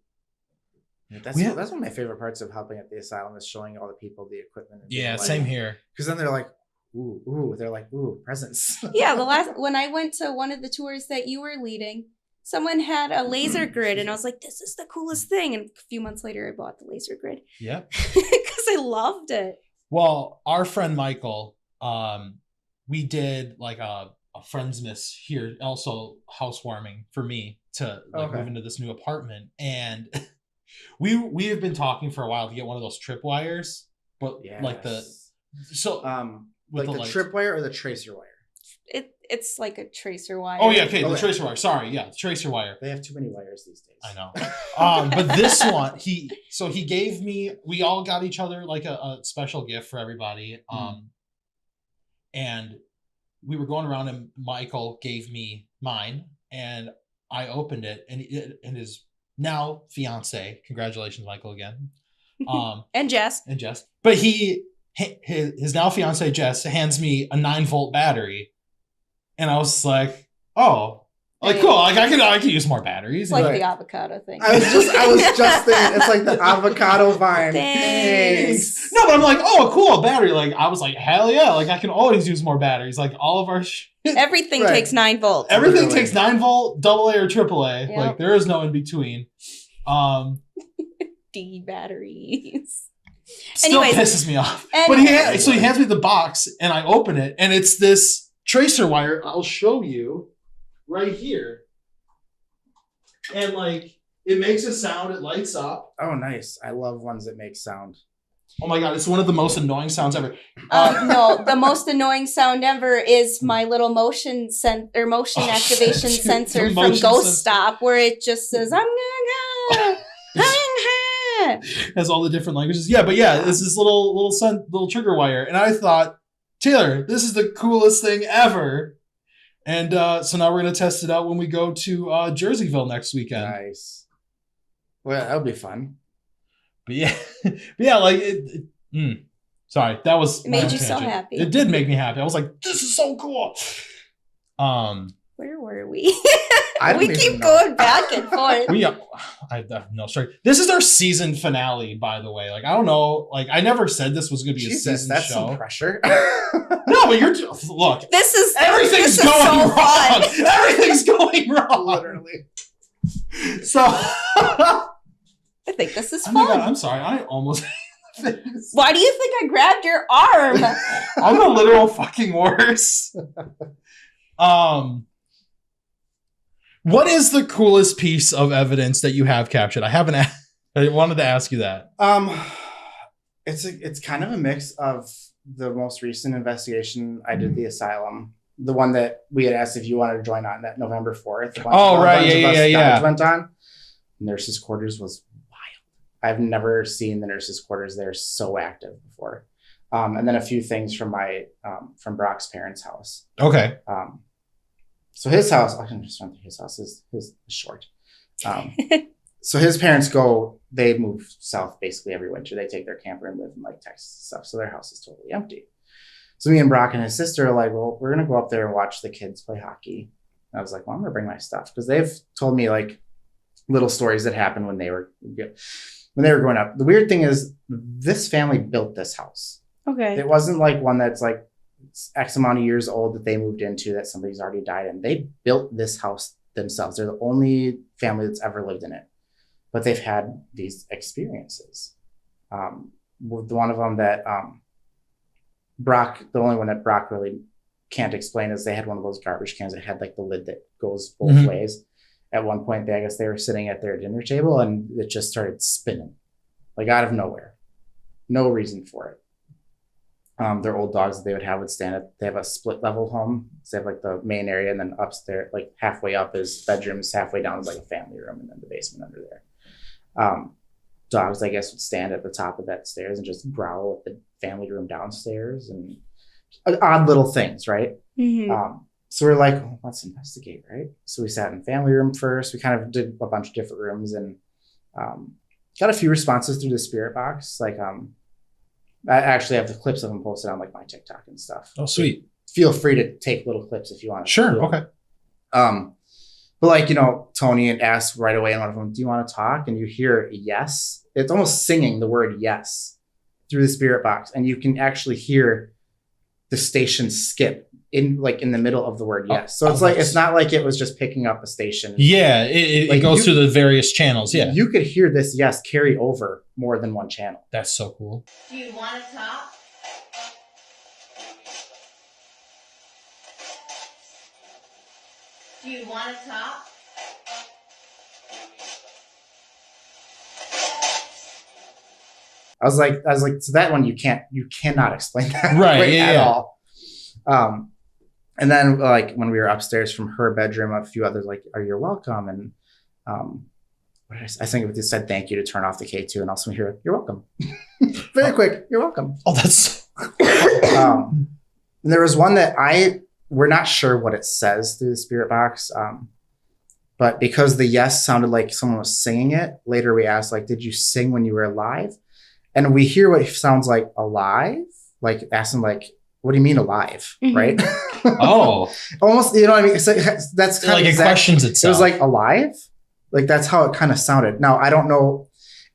That's one of my favorite parts of helping at the asylum is showing all the people the equipment. And same here. Because then they're like, ooh, presents. Yeah, when I went to one of the tours that you were leading, someone had a laser grid and I was like, this is the coolest thing. And a few months later, I bought the laser grid. Yep. Because I loved it. Well, our friend Michael, we did like a Friendsmas here, also housewarming for me to move into this new apartment. And we have been talking for a while to get one of those tripwires, but like the tripwire or the tracer wire? It's like a tracer wire. Oh yeah, okay, the tracer wire. Sorry, the tracer wire. They have too many wires these days. I know. But this one, he gave me. We all got each other like a special gift for everybody. And we were going around, and Michael gave me mine, and I opened it, and his now fiance. Congratulations, Michael, again. And Jess. But his now fiance Jess hands me a 9-volt battery. And I was like, oh, like cool. Like I could use more batteries. It's like the avocado thing. I was just thinking it's like the avocado vine. Thanks. No, but I'm like, oh, cool, a battery. Like I was like, hell yeah. Like I can always use more batteries. Like all of our everything takes 9 volts. Everything takes 9-volt, AA or AAA. Yep. Like there is no in between. D batteries. Still pisses me off. But he hands me the box and I open it and it's this tracer wire. I'll show you right here. And like It makes a sound. It lights up. Oh, nice. I love ones that make sound. Oh my God, it's one of the most annoying sounds ever. No, the most annoying sound ever is my little motion activation sensor from motion Ghost sensor. Stop, where it just says, I'm gonna go. Has all the different languages. Yeah, but yeah, it's this little trigger wire. And I thought, Taylor, this is the coolest thing ever. And so now we're going to test it out when we go to Jerseyville next weekend. Nice. Well, that'll be fun. But yeah, like sorry, that was It made my you so tangent. happy. It did make me happy. I was like, this is so cool. Where were we? I don't We even keep know. going back and forth. No, sorry. This is our season finale, by the way. Like, I don't know. Like, I never said this was going to be a Jesus, season that's show. some pressure. No, but look. This is Everything's this is going so wrong. fun. Everything's going wrong. Literally. So, I think this is oh my God, fun. I'm sorry. I almost. Why do you think I grabbed your arm? I'm the literal fucking worst. What is the coolest piece of evidence that you have captured? I wanted to ask you that. It's kind of a mix of the most recent investigation I did, the Asylum, the one that we had asked if you wanted to join on that November 4th. Oh, right. Yeah. Went on. Nurses' quarters was wild. I've never seen the nurses' quarters there so active before. And then a few things from from Brock's parents' house. Okay. So his house, I can just run through his house. His is short. So his parents they move south basically every winter. They take their camper and live in like Texas and stuff. So their house is totally empty. So me and Brock and his sister are like, well, we're going to go up there and watch the kids play hockey. And I was like, well, I'm going to bring my stuff. Because they've told me like little stories that happened when they were growing up. The weird thing is this family built this house. Okay. It wasn't like one that's like X amount of years old that they moved into that somebody's already died in. They built this house themselves. They're the only family that's ever lived in it, but they've had these experiences. One of them that the only one that Brock really can't explain is they had one of those garbage cans that had like the lid that goes both ways. At one point, I guess they were sitting at their dinner table and it just started spinning, like out of nowhere. No reason for it. Their old dogs that they would stand at, they have a split level home. So they have like the main area and then upstairs, like halfway up is bedrooms, halfway down is like a family room and then the basement under there. Dogs, I guess, would stand at the top of that stairs and just growl at the family room downstairs and odd little things, right? Mm-hmm. So we're like, oh, let's investigate, right? So we sat in the family room first. We kind of did a bunch of different rooms and got a few responses through the spirit box. Like, I actually have the clips of them posted on like my TikTok and stuff. Oh, sweet. Feel free to take little clips if you want. Sure. Okay. But like, Tony had asked right away in one of them, do you want to talk? And you hear yes. It's almost singing the word yes through the spirit box. And you can actually hear the station skip in the middle of the word yes. So it's it's not like it was just picking up a station. Yeah. It goes through the various channels. Yeah. You could hear this yes carry over more than one channel. That's so cool. Do you want to talk? Do you want to talk? I was like, so that one you cannot explain that right at all. And then like when we were upstairs from her bedroom, a few others like, "Are you welcome?" And what did I think they said thank you to turn off the K2, and also hear "You're welcome." Very quick, "You're welcome." Oh, that's. And there was one that we're not sure what it says through the spirit box, but because the yes sounded like someone was singing it, later we asked like, "Did you sing when you were alive?" And we hear what sounds like alive, like asking like, "What do you mean alive?" Mm-hmm. Right? Oh, almost. You know what I mean? So that's kind like of it questions itself. It was like alive, like that's how it kind of sounded. Now I don't know.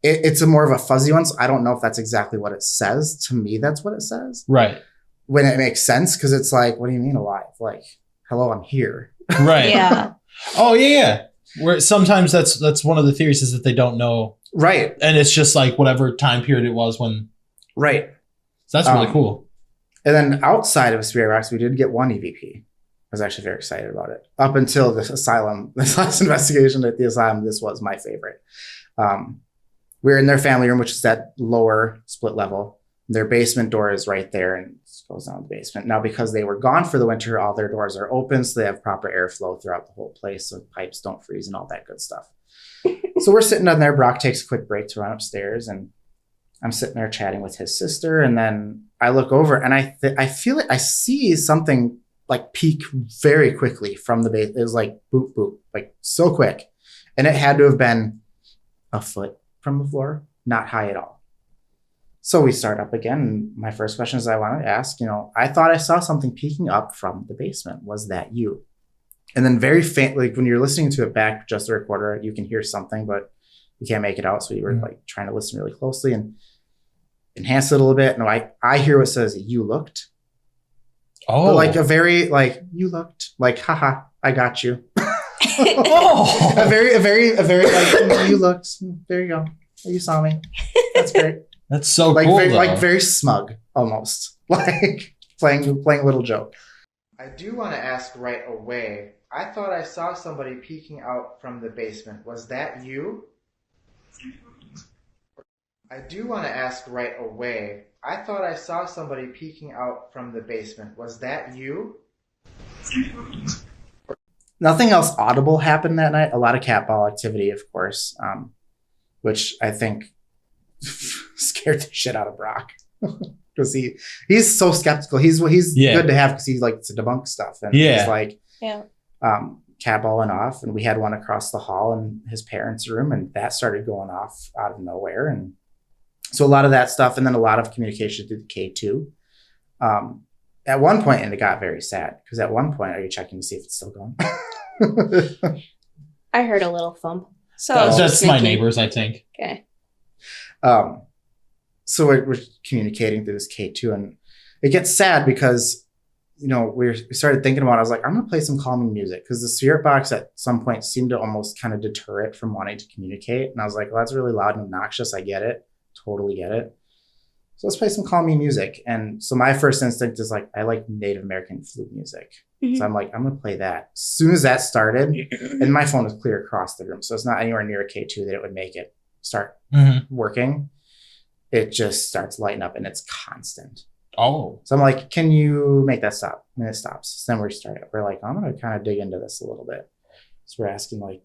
It's a more of a fuzzy one, so I don't know if that's exactly what it says. To me, that's what it says. Right. When it makes sense, because it's like, what do you mean alive? Like, hello, I'm here. Right. Yeah. Oh yeah. Where sometimes that's one of the theories is that they don't know. Right. And it's just like whatever time period it was when. Right. So that's really cool. And then outside of Spirit Box, we did get one EVP. was actually very excited about it. Up until this last investigation at the asylum, this was my favorite. We were in their family room, which is that lower split level. Their basement door is right there and it goes down to the basement. Now, because they were gone for the winter, all their doors are open, so they have proper airflow throughout the whole place, so pipes don't freeze and all that good stuff. So we're sitting down there. Brock takes a quick break to run upstairs, and I'm sitting there chatting with his sister. And then I look over and I feel it. I see something like peek very quickly from the base. It was like boop, boop, like so quick. And it had to have been a foot from the floor, not high at all. So we start up again. And my first question is I wanted to ask, I thought I saw something peeking up from the basement. Was that you? And then very faint, like when you're listening to it back, just the recorder, you can hear something, but you can't make it out. So we were like trying to listen really closely and enhance it a little bit. No, I hear what says, you looked. Oh, but like a very, like, you looked, like, haha, I got you. Oh. a very like, you looked, there you go. You saw me. That's great. That's so like, cool. Very smug almost, like playing a little joke. I do want to ask right away. I thought I saw somebody peeking out from the basement. Was that you? I do want to ask right away. I thought I saw somebody peeking out from the basement. Was that you? Nothing else audible happened that night. A lot of cat ball activity, of course, which I think scared the shit out of Brock because he's so skeptical. He's good to have because he likes to debunk stuff. And he's like, cat ball went off, and we had one across the hall in his parents' room, and that started going off out of nowhere. And so a lot of that stuff, and then a lot of communication through the K2. At one point, and it got very sad because at one point, are you checking to see if it's still going? I heard a little thump. So that's my neighbors, I think. Okay. So we're communicating through this K2, and it gets sad because, we started thinking about it. I was like, I'm going to play some calming music because the spirit box at some point seemed to almost kind of deter it from wanting to communicate. And I was like, well, that's really loud and obnoxious. I get it. Totally get it. So let's play some calming music. And so my first instinct is like, I like Native American flute music. Mm-hmm. So I'm like, I'm going to play that. As soon as that started, and my phone was clear across the room, so it's not anywhere near a K2 that it would make it start working. It just starts lighting up and it's constant. Oh. So I'm like, can you make that stop? And it stops. So then we're like, I'm going to kind of dig into this a little bit. So we're asking like,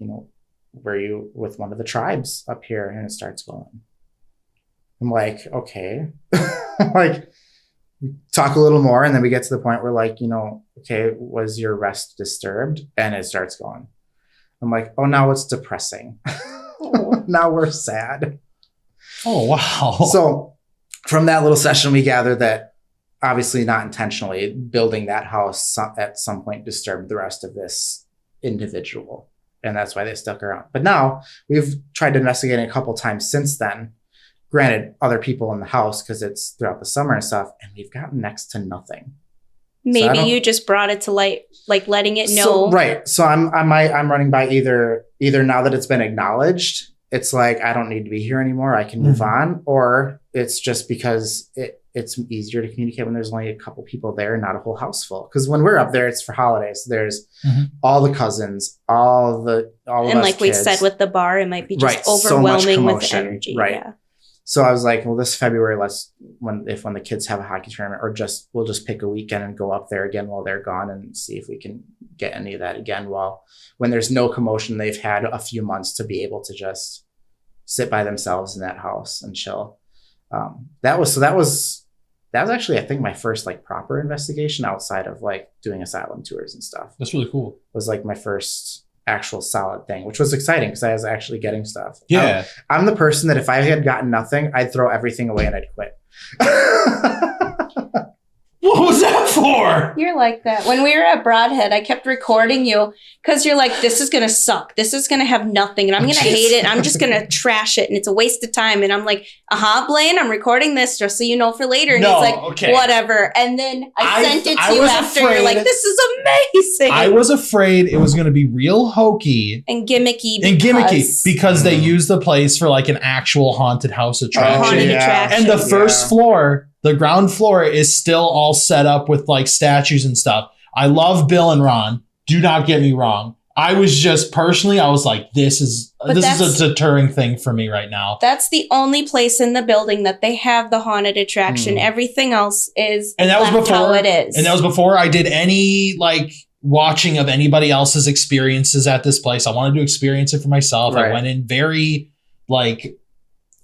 were you with one of the tribes up here? And it starts going. I'm like, okay. Like, talk a little more. And then we get to the point where like, okay, was your rest disturbed? And it starts going. I'm like, oh, now it's depressing. Now we're sad. Oh, wow. So from that little session, we gathered that obviously not intentionally building that house at some point disturbed the rest of this individual. And that's why they stuck around. But now we've tried to investigate it a couple times since then. Granted, other people in the house because it's throughout the summer and stuff, and we've gotten next to nothing. Maybe you just brought it to light, like letting it know. So, right. So I'm running by either now that it's been acknowledged, it's like I don't need to be here anymore. I can move on, or it's just because it's easier to communicate when there's only a couple people there, not a whole house full. Because when we're up there, it's for holidays. There's all the cousins, all of and like we said with the bar, it might be just overwhelming with energy. Right. Yeah. So I was like, well, this February, when the kids have a hockey tournament, or we'll just pick a weekend and go up there again while they're gone and see if we can get any of that again when there's no commotion. They've had a few months to be able to just sit by themselves in that house and chill. That was actually, I think, my first like proper investigation outside of like doing asylum tours and stuff. That's really cool. It was like my first actual solid thing, which was exciting because I was actually getting stuff. Yeah. I'm the person that if I had gotten nothing, I'd throw everything away and I'd quit. What was that for? You're like that. When we were at Broadhead, I kept recording you because you're like, this is going to suck. This is going to have nothing. And I'm going to hate it. And I'm just going to trash it. And it's a waste of time. And I'm like, Blaine, I'm recording this just so you know for later. And he's like, whatever. And then I sent it to you after. You're like, this is amazing. I was afraid it was going to be real hokey. And gimmicky. Because they used the place for like an actual haunted house attraction. Haunted attraction. And the first floor, the ground floor is still all set up with like statues and stuff. I love Bill and Ron. Do not get me wrong. I was just personally, I was like, this is a deterring thing for me right now. That's the only place in the building that they have the haunted attraction. Everything else is how it is. And that was before I did any like watching of anybody else's experiences at this place. I wanted to experience it for myself. Right. I went in very like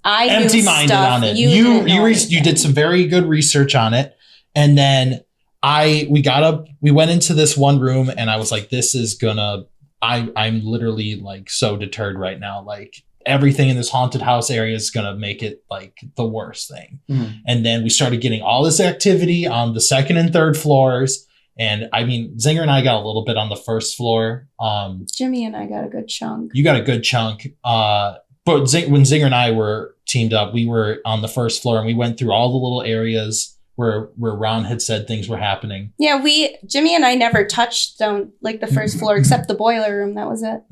empty-minded on it. You did some very good research on it, and then we got up. We went into this one room, and I was like, "This is gonna." I'm literally like so deterred right now. Like everything in this haunted house area is gonna make it like the worst thing. And then we started getting all this activity on the second and third floors. And I mean, Zinger and I got a little bit on the first floor. Jimmy and I got a good chunk. You got a good chunk. But when Zinger and I were teamed up, we were on the first floor and we went through all the little areas where Ron had said things were happening. Yeah, Jimmy and I never touched on like the first floor except the boiler room. That was it.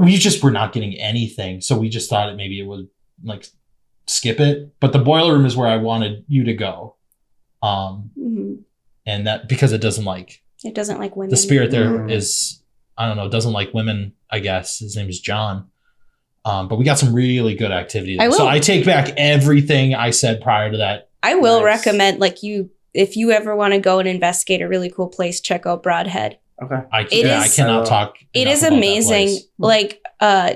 We just were not getting anything, so we just thought maybe it would like skip it. But the boiler room is where I wanted you to go, and that because it doesn't like women. The spirit there is I don't know, doesn't like women. I guess his name is John. But we got some really good activity there. So I take back everything I said prior to that. I will recommend, like, if you ever want to go and investigate a really cool place, check out Broadhead. Okay. I cannot talk. It is amazing. Like,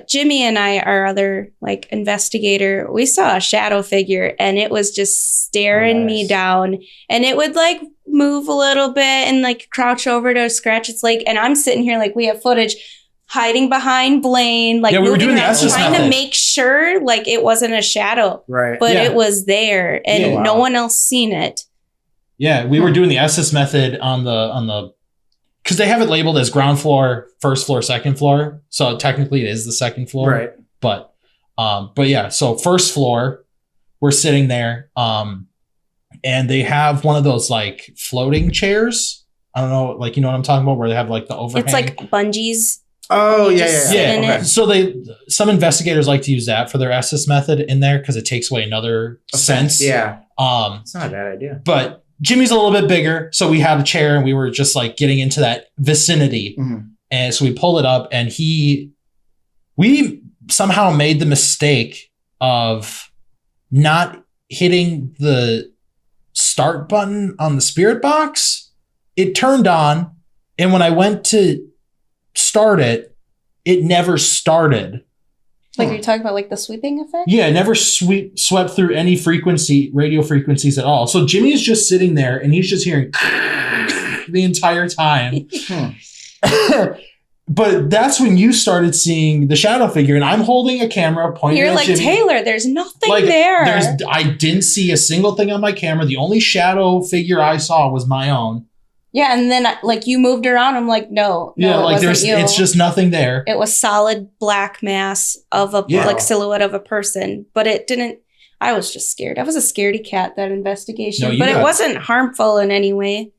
Jimmy and I, our other like investigator, we saw a shadow figure and it was just staring me down, and it would like move a little bit and like crouch over to scratch its leg. And I'm sitting here like, we have footage hiding behind Blaine, like we were doing trying to make sure like it wasn't a shadow, right? But it was there, and no one else seen it. Yeah, we were doing the Estes method on the because they have it labeled as ground floor, first floor, second floor. So technically it is the second floor, right? But yeah, so first floor, we're sitting there, and they have one of those like floating chairs. I don't know, like you know what I'm talking about, where they have like the overhang. It's like bungees. Oh yeah. Okay. So some investigators like to use that for their Estes method in there because it takes away another sense. Yeah. It's not a bad idea. But Jimmy's a little bit bigger, so we had a chair and we were just like getting into that vicinity, and so we pull it up, and we somehow made the mistake of not hitting the start button on the spirit box. It turned on, and when I went to start it never started. Like, are you talking about like the sweeping effect? Yeah, it never swept through any radio frequencies at all. So Jimmy is just sitting there and he's just hearing the entire time. But that's when you started seeing the shadow figure, and I'm holding a camera pointing at Jimmy. You're like, Taylor, there's nothing there. I didn't see a single thing on my camera. The only shadow figure I saw was my own. Yeah, and then like you moved around. I'm like, no, like it's just nothing there. It was solid black mass of a like silhouette of a person, but it didn't. I was just scared. I was a scaredy cat that investigation, but it wasn't harmful in any way.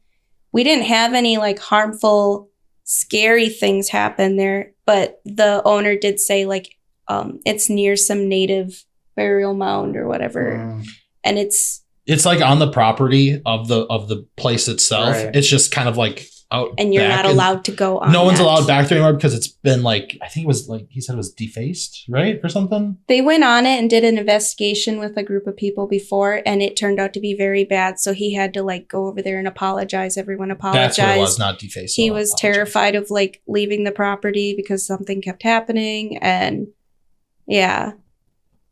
We didn't have any like harmful, scary things happen there. But the owner did say like, it's near some native burial mound or whatever, and it's like on the property of the place itself. Right. It's just kind of like out, and you're not allowed to go on. No one's allowed back there anymore because it's been like, I think it was like he said it was defaced, right, or something. They went on it and did an investigation with a group of people before, and it turned out to be very bad. So he had to like go over there and apologize. Everyone apologized. That's what it was, not defaced. He was terrified of like leaving the property because something kept happening, and yeah.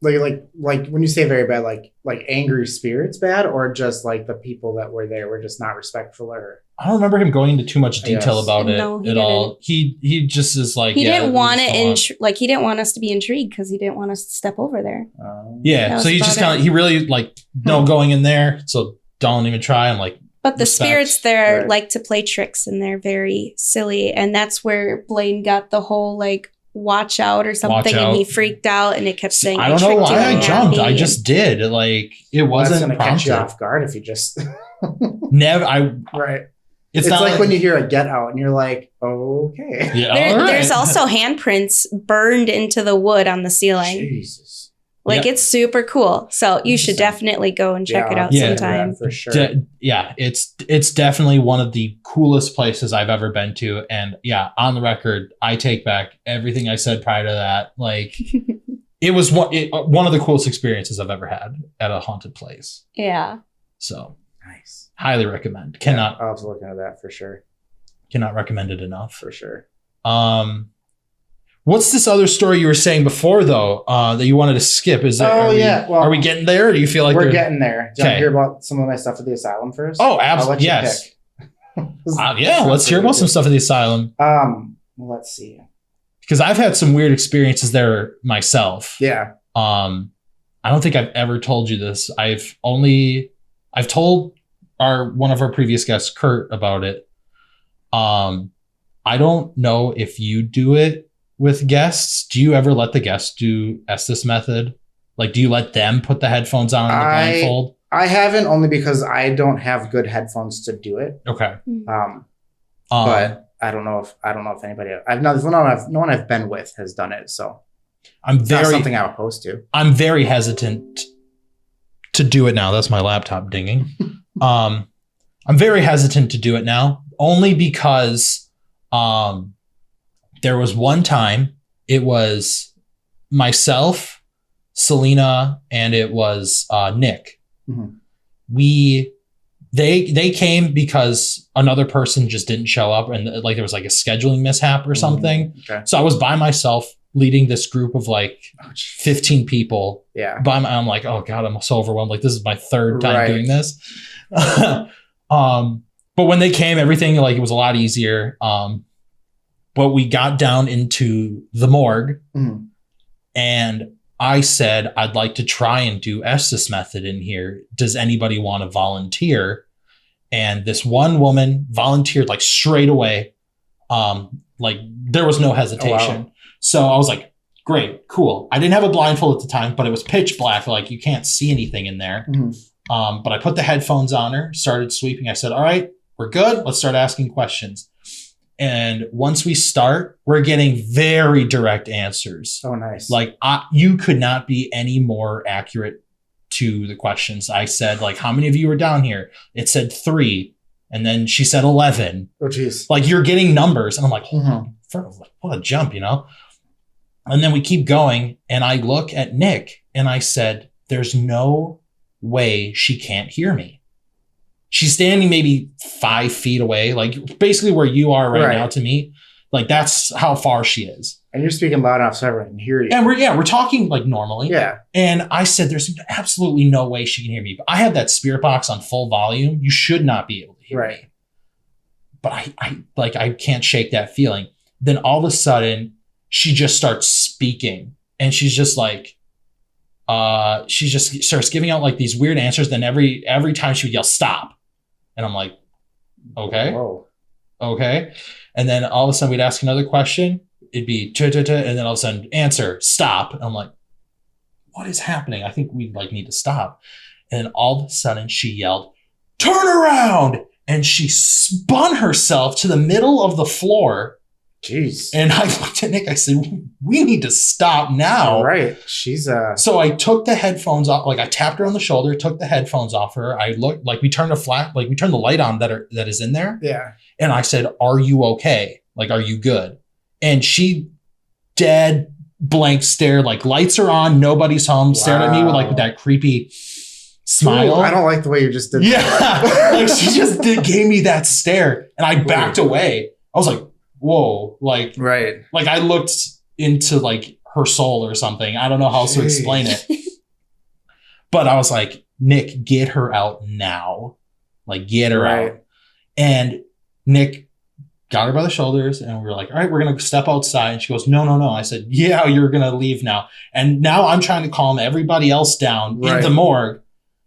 Like when you say very bad, like angry spirits bad, or just like the people that were there were just not respectful, or I don't remember him going into too much detail about it at all. He just is like he didn't want it like he didn't want us to be intrigued because he didn't want us to step over there. So he just kind of he really like no going in there, so don't even try. I'm like, but the spirits there like to play tricks and they're very silly, and that's where Blaine got the whole like watch out or something, and he freaked out, and it kept saying, I don't know why I jumped. I just did. Like it wasn't going to catch you off guard if you just never. Right. It's not like when you hear a get out and you're like, okay. Yeah. There's also handprints burned into the wood on the ceiling. Jesus. Like, Yep. it's super cool. So you should Interesting. definitely go and check it out Yeah. sometime. For sure. Yeah, it's definitely one of the coolest places I've ever been to. And yeah, on the record, I take back everything I said prior to that. Like, it was one of the coolest experiences I've ever had at a haunted place. Yeah. So Nice. highly recommend. I'll have to look into that for sure. Cannot recommend it enough. For sure. What's this other story you were saying before though, that you wanted to skip? Is there, Well, are we getting there? Or do you feel like we're getting there? Do you want Okay. to hear about some of my stuff at the asylum first? Oh, I'll let absolutely. you Yes. pick. Yeah, let's hear about some stuff at the asylum. Let's see. Because I've had some weird experiences there myself. Yeah. I don't think I've ever told you this. I've told one of our previous guests, Kurt, about it. I don't know if you do it with guests. Do you ever let the guests do Estes method? Like, do you let them put the headphones on and the blindfold? I haven't, only because I don't have good headphones to do it. Okay. But I don't know if anybody. No one I've been with has done it. So it's not something I'm opposed to. I'm very hesitant to do it now. That's my laptop dinging. I'm very hesitant to do it now, only because there was one time it was myself, Selena, and it was Nick. Mm-hmm. They came because another person just didn't show up, and like there was like a scheduling mishap or something. Okay. So I was by myself leading this group of like 15 people. Yeah. I'm like, oh God, I'm so overwhelmed. Like, this is my third time doing this. But when they came, everything, like, it was a lot easier. But we got down into the morgue, and I said, I'd like to try and do Estes method in here. Does anybody want to volunteer? And this one woman volunteered like straight away. Like, there was no hesitation. Oh, wow. So I was like, great, cool. I didn't have a blindfold at the time, but it was pitch black. Like, you can't see anything in there. But I put the headphones on her, started sweeping. I said, all right, we're good. Let's start asking questions. And once we start, we're getting very direct answers. Oh, nice. Like, you could not be any more accurate to the questions. I said, like, how many of you were down here? It said 3. And then she said 11. Oh, geez. Like, you're getting numbers. And I'm like, what a jump, you know? And then we keep going. And I look at Nick and I said, there's no way she can't hear me. She's standing maybe 5 feet away, like basically where you are right now to me. Like, that's how far she is. And you're speaking loud enough so everyone can hear you. And we're talking like normally. Yeah. And I said, there's absolutely no way she can hear me. But I have that spirit box on full volume. You should not be able to hear me. But I can't shake that feeling. Then all of a sudden, she just starts speaking, and she's just like, she just starts giving out like these weird answers. Then every time she would yell, stop. And I'm like, okay. Whoa. Okay. And then all of a sudden we'd ask another question. It'd be, and then all of a sudden answer, stop. And I'm like, what is happening? I think we like need to stop. And then all of a sudden she yelled, turn around. And she spun herself to the middle of the floor. Jeez. And I looked at Nick, I said, we need to stop now. Right. She's So I took the headphones off, like I tapped her on the shoulder, took the headphones off her. I looked, like we turned the light on that is in there. Yeah. And I said, are you okay? Like, are you good? And she dead blank stare, like lights are on, nobody's home, stared at me with like that creepy smile. Ooh, I don't like the way you just did that. Like, she just gave me that stare, and I backed away. I was like, whoa, like I looked into like her soul or something. I don't know how else to explain it. But I was like, Nick, get her out now. Like, get her out. And Nick got her by the shoulders, and we were like, all right, we're going to step outside. And she goes, no. I said, yeah, you're going to leave now. And now I'm trying to calm everybody else down in the morgue.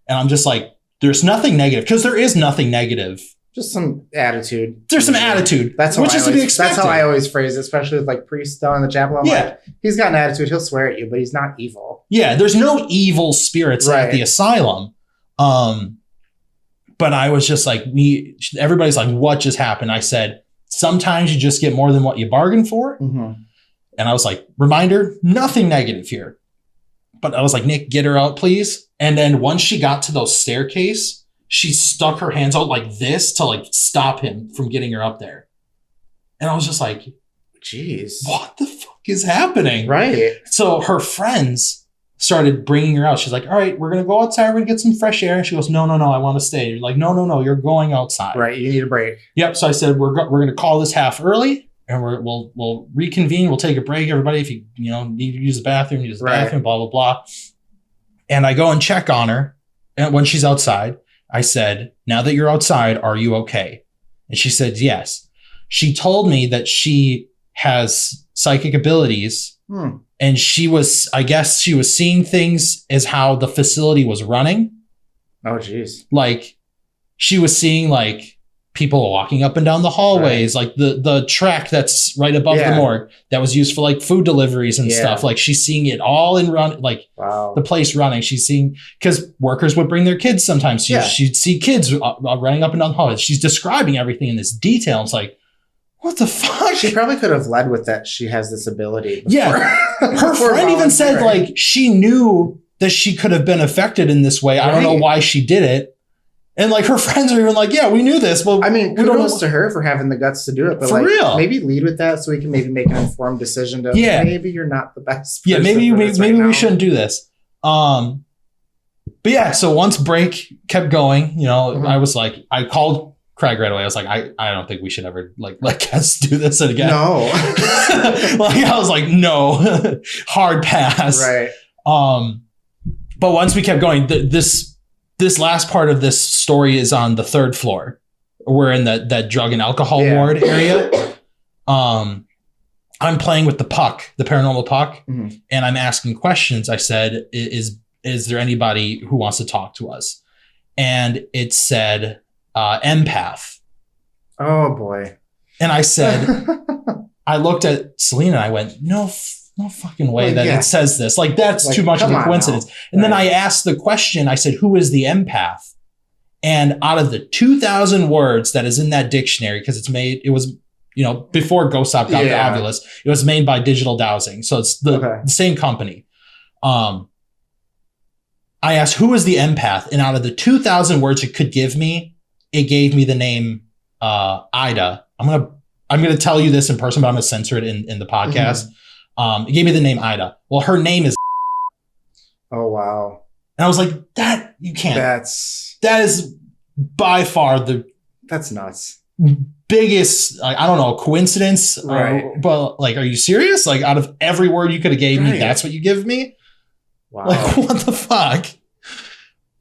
And I'm just like, there's nothing negative, because there is nothing negative. Just some attitude. There's some attitude. That's which is to be expected. That's how I always phrase it, especially with like priests down in the chapel. I'm like, he's got an attitude. He'll swear at you, but he's not evil. Yeah, there's no evil spirits at the asylum. But I was just like, everybody's like, what just happened? I said, sometimes you just get more than what you bargained for. And I was like, reminder, nothing negative here. But I was like, Nick, get her out, please. And then once she got to those staircase, she stuck her hands out like this to like stop him from getting her up there. And I was just like, jeez, what the fuck is happening? Right. So her friends started bringing her out. She's like, all right, we're going to go outside. We're going to get some fresh air. And she goes, no, I want to stay. You're like, no, you're going outside. Right. You need a break. Yep. So I said, we're going to call this half early. And we'll reconvene. We'll take a break. Everybody, if you need to use the bathroom, use the bathroom, blah, blah, blah. And I go and check on her. And when she's outside, I said, now that you're outside, are you okay? And she said, yes. She told me that she has psychic abilities. And I guess she was seeing things as how the facility was running. Oh, geez. Like she was seeing like people walking up and down the hallways, like the track that's right above the morgue that was used for like food deliveries and stuff. Like she's seeing it all in run, like the place running. She's seeing, because workers would bring their kids sometimes. She'd see kids running up and down the hallways. She's describing everything in this detail. It's like, what the fuck? She probably could have led with that. She has this ability. Her friend even said like she knew that she could have been affected in this way. I don't know why she did it. And like her friends are even like, yeah, we knew this. Well, I mean, kudos to her for having the guts to do it. But for real, maybe lead with that so we can maybe make an informed decision to maybe you're not the best. Yeah, maybe we shouldn't do this. But yeah, so once break kept going, I was like, I called Craig right away. I was like, I don't think we should ever like let guests do this again. No. Like I was like, no, hard pass. Right. But once we kept going, this last part of this story is on the 3rd floor. We're in that drug and alcohol ward area. I'm playing with the puck, the paranormal puck, and I'm asking questions. I said, is there anybody who wants to talk to us? And it said, empath. Oh boy. And I said, I looked at Selena and I went, no fucking way it says this. Like, that's too much of a coincidence. And then I asked the question, I said, who is the empath? And out of the 2,000 words that is in that dictionary, because it was, before Ghost Stop got the Ovilus, it was made by Digital Dowsing. So it's the same company. I asked, who is the empath? And out of the 2,000 words it could give me, it gave me the name Ida. I'm gonna tell you this in person, but I'm gonna censor it in the podcast. It gave me the name Ida. Well, her name is. Oh wow! And I was like, that you can't. That is by far that's nuts. Biggest, I don't know, coincidence. Right. But like, are you serious? Like, out of every word you could have gave me, that's what you give me? Wow. Like, what the fuck?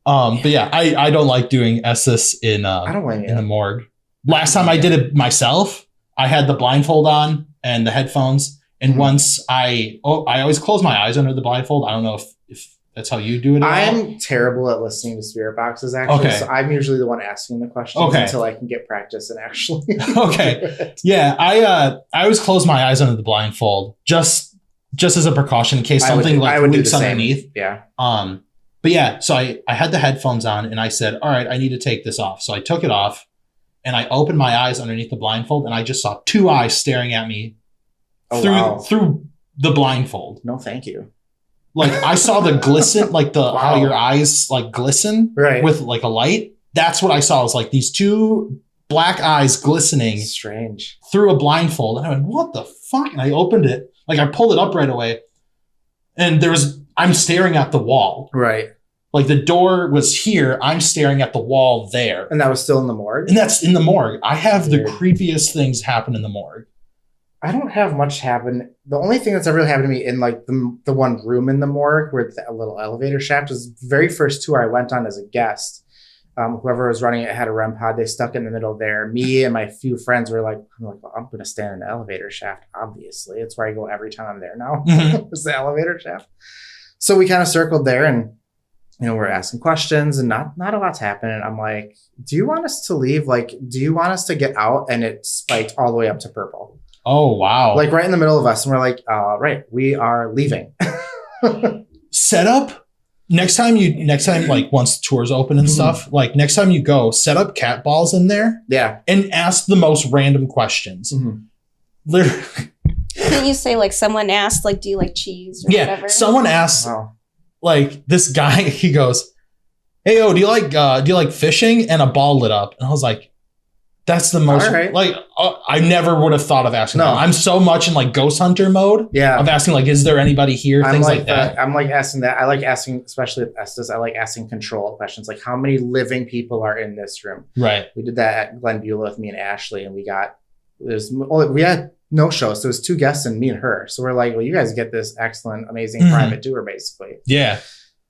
But yeah, I don't like doing Essus in the morgue. Last time I did it myself, I had the blindfold on and the headphones. And once I always close my eyes under the blindfold. I don't know if that's how you do it. I'm terrible at listening to spirit boxes, actually. Okay. So I'm usually the one asking the questions until I can get practice and actually. Okay. Yeah. I always close my eyes under the blindfold just as a precaution in case something leaks underneath. Yeah. But yeah, so I had the headphones on and I said, all right, I need to take this off. So I took it off and I opened my eyes underneath the blindfold and I just saw 2 eyes staring at me through the blindfold. No, thank you. Like I saw the glisten, like how your eyes like glisten with like a light. That's what I saw. It was like these 2 black eyes glistening. Strange. Through a blindfold. And I went, what the fuck? And I opened it. Like I pulled it up right away. And I'm staring at the wall. Right. Like the door was here. I'm staring at the wall there. And that was still in the morgue? And that's in the morgue. I have the creepiest things happen in the morgue. I don't have much happen. The only thing that's ever really happened to me in like the one room in the morgue where the little elevator shaft was the very first tour I went on as a guest. Whoever was running it had a REM pod. They stuck in the middle there. Me and my few friends were like, well, I'm going to stand in the elevator shaft. Obviously, it's where I go every time I'm there now. It's the elevator shaft. So we kind of circled there and, we're asking questions and not a lot's happening. I'm like, do you want us to leave? Like, do you want us to get out? And it spiked all the way up to purple. Oh, wow. Like right in the middle of us. And we're like, right, we are leaving. Set up. Next time, like once the tour's open and stuff, like next time you go, set up cat balls in there. Yeah. And ask the most random questions. Can you say like someone asked, like, do you like cheese or whatever? Someone asked, like this guy, he goes, "Hey, do you like fishing?" And a ball lit up. And I was like, that's the most like I never would have thought of asking that. I'm so much in like ghost hunter mode. Yeah. Of asking like, is there anybody here? Things like that. I'm like asking that. I like asking, especially with Estes, I like asking control questions. Like, how many living people are in this room? Right. We did that at Glen Beulah with me and Ashley, and we had no show. So it was 2 guests and me and her. So we're like, well, you guys get this excellent, amazing private tour, basically. Yeah.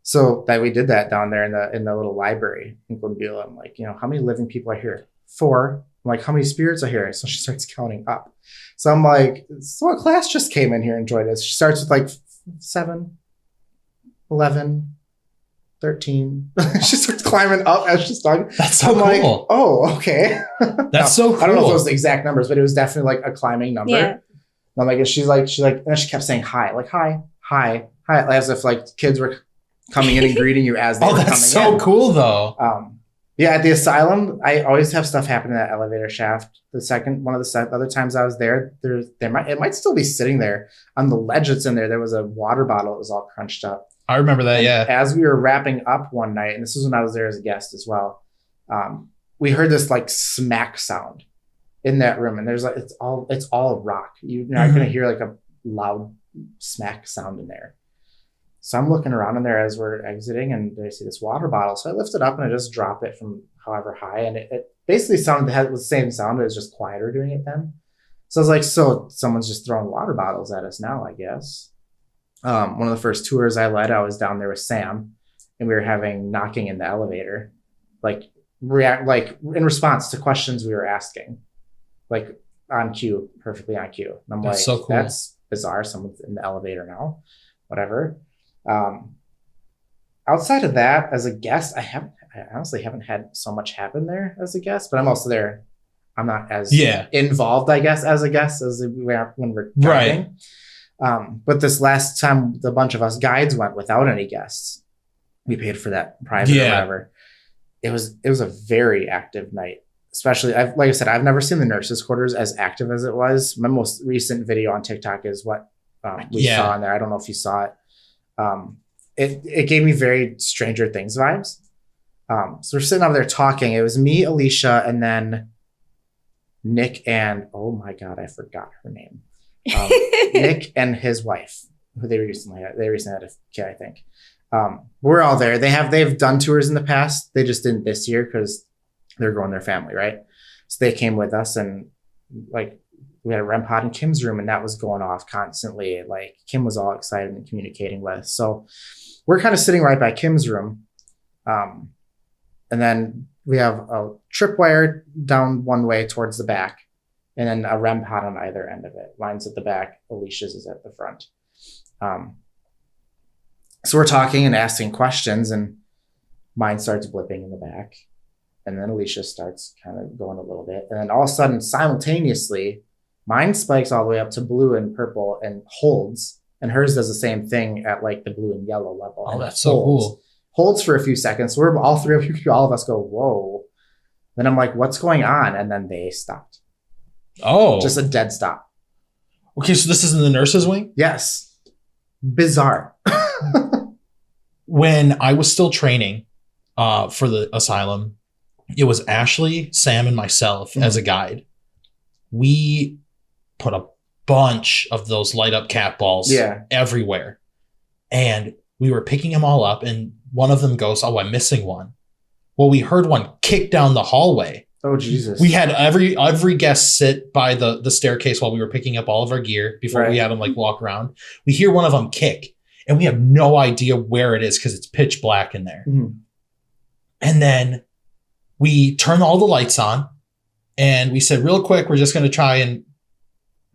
So that we did that down there in the little library in Glen Beulah. I'm like, how many living people are here? 4. I'm like, how many spirits are here? So she starts counting up. So I'm like, so a class just came in here and joined us. She starts with like 7, 11, 13. She starts climbing up as she's talking. That's so cool. Like, oh, okay. That's so cool. I don't know if it was the exact numbers, but it was definitely like a climbing number. Yeah. And I'm like, she's like, and then she kept saying hi, like hi, as if like kids were coming in and greeting you as they were coming in. Oh, that's so cool though. Yeah, at the asylum, I always have stuff happen in that elevator shaft. One of the other times I was there, it might still be sitting there on the ledge that's in there. There was a water bottle that was all crunched up. I remember that. Yeah. As we were wrapping up one night, and this was when I was there as a guest as well, we heard this like smack sound in that room, and there's like it's all rock. You're not gonna hear like a loud smack sound in there. So I'm looking around in there as we're exiting, and I see this water bottle. So I lift it up and I just drop it from however high, and it basically sounded the same sound. It was just quieter doing it then. So I was like, so someone's just throwing water bottles at us now, I guess. One of the first tours I led, I was down there with Sam, and we were having knocking in the elevator, like in response to questions we were asking, like on cue, perfectly on cue. And I'm like, so cool. That's bizarre. Someone's in the elevator now, whatever. Outside of that, as a guest, I honestly haven't had so much happen there as a guest, but I'm also there. I'm not as involved, I guess, as a guest as we are when we're driving. Right. But this last time, the bunch of us guides went without any guests. We paid for that private or whatever. It was a very active night. Especially, like I said, I've never seen the nurses' quarters as active as it was. My most recent video on TikTok is what we saw in there. I don't know if you saw it. It gave me very Stranger Things vibes. So we're sitting over there talking. It was me, Alicia, and then Nick and, oh my God, I forgot her name. Nick and his wife, who they recently had a kid, I think. We're all there. They've done tours in the past. They just didn't this year because they're growing their family, right? So they came with us, and like we had a REM pod in Kim's room, and that was going off constantly. Like Kim was all excited and communicating with. So we're kind of sitting right by Kim's room. And then we have a tripwire down one way towards the back, and then a REM pod on either end of it. Mine's at the back, Alicia's is at the front. So we're talking and asking questions, and mine starts blipping in the back. And then Alicia starts kind of going a little bit. And then all of a sudden, simultaneously, mine spikes all the way up to blue and purple and holds. And hers does the same thing at like the blue and yellow level. Oh, that's so cool. Holds for a few seconds. So we're all of us go, whoa. Then I'm like, what's going on? And then they stopped. Oh. Just a dead stop. Okay, so this is in the nurses' wing? Yes. Bizarre. When I was still training for the asylum, it was Ashley, Sam, and myself as a guide. We put a bunch of those light up cat balls everywhere. And we were picking them all up, and one of them goes, oh, I'm missing one. Well, we heard one kick down the hallway. Oh, Jesus. We had every guest sit by the staircase while we were picking up all of our gear before we had them like walk around. We hear one of them kick, and we have no idea where it is because it's pitch black in there. Mm-hmm. And then we turn all the lights on, and we said, real quick, we're just going to try and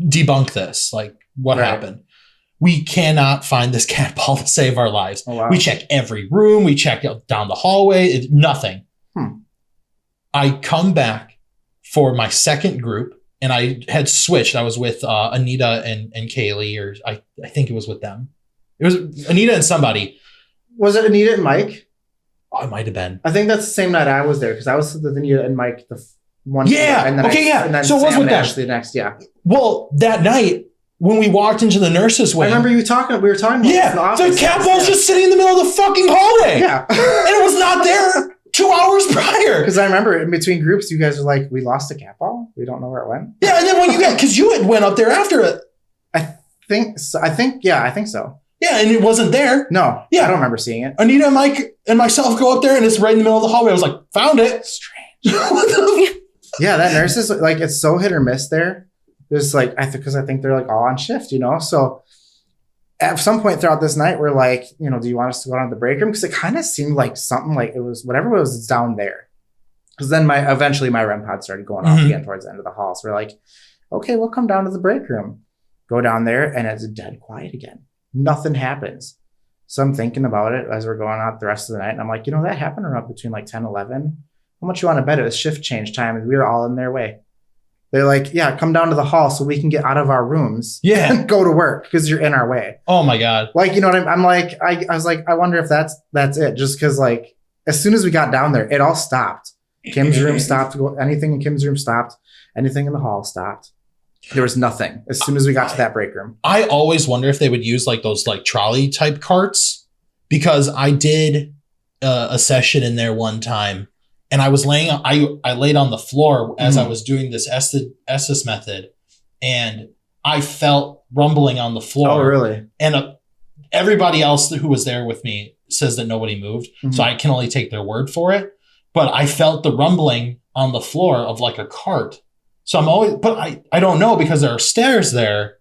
debunk this. Like, what happened? We cannot find this cat ball to save our lives. Oh, wow. We checked every room. We checked down the hallway. Nothing. I come back for my second group, and I had switched. I was with Anita and Kaylee, or I think it was with them. It was Anita and somebody. Was it Anita and Mike? Oh, it might have been. I think that's the same night I was there, because I was with Anita and Mike the one. Yeah. And then okay. And then so it was with Ashley next. Yeah. Well, that night when we walked into the nurses' wing. I remember we were talking about this in the office. The cat ball's just sitting in the middle of the fucking hallway. Yeah. And it was not there 2 hours prior. Because I remember in between groups, you guys were like, we lost a cat ball. We don't know where it went. Yeah, and then when because you had went up there after it. I think so. Yeah, and it wasn't there. No. Yeah. I don't remember seeing it. Anita and Mike and myself go up there and it's right in the middle of the hallway. I was like, found it. Strange. Yeah, that nurse is like, it's so hit or miss there. There's like, because I think they're like all on shift, So at some point throughout this night, we're like, do you want us to go down to the break room? Because it kind of seemed like something like it was whatever it was down there. Because then eventually my REM pod started going off again towards the end of the hall. So we're like, okay, we'll come down to the break room. Go down there and it's dead quiet again. Nothing happens. So I'm thinking about it as we're going out the rest of the night. And I'm like, that happened around between like 10, 11. How much you want to bet it was shift change time? And we were all in their way. They're like, yeah, come down to the hall so we can get out of our rooms and go to work because you're in our way. Oh my God. Like, you know what I'm like, I was like, I wonder if that's it. Just because like, as soon as we got down there, it all stopped. Kim's room stopped. Anything in Kim's room stopped. Anything in the hall stopped. There was nothing as soon as we got to that break room. I always wonder if they would use like those like trolley type carts, because I did a session in there one time and I was I laid on the floor as I was doing this Estes method and I felt rumbling on the floor. Oh, really? And everybody else who was there with me says that nobody moved. So I can only take their word for it. But I felt the rumbling on the floor of like a cart. So I'm always, but I don't know because there are stairs there.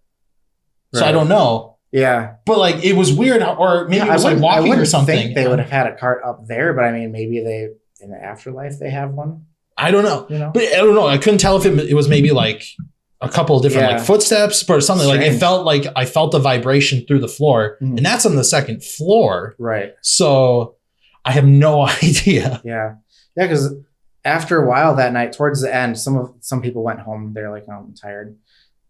So I don't know. Yeah. But like, it was weird, or maybe it was like walking or something. I think they would have had a cart up there, but I mean, maybe in the afterlife, they have one. I don't know. But I don't know. I couldn't tell if it was maybe like a couple of different like footsteps or something. Strange. Like it felt like I felt the vibration through the floor and that's on the second floor. Right. So I have no idea. Yeah. Yeah. Because after a while that night, towards the end, some people went home. They're like, oh, I'm tired.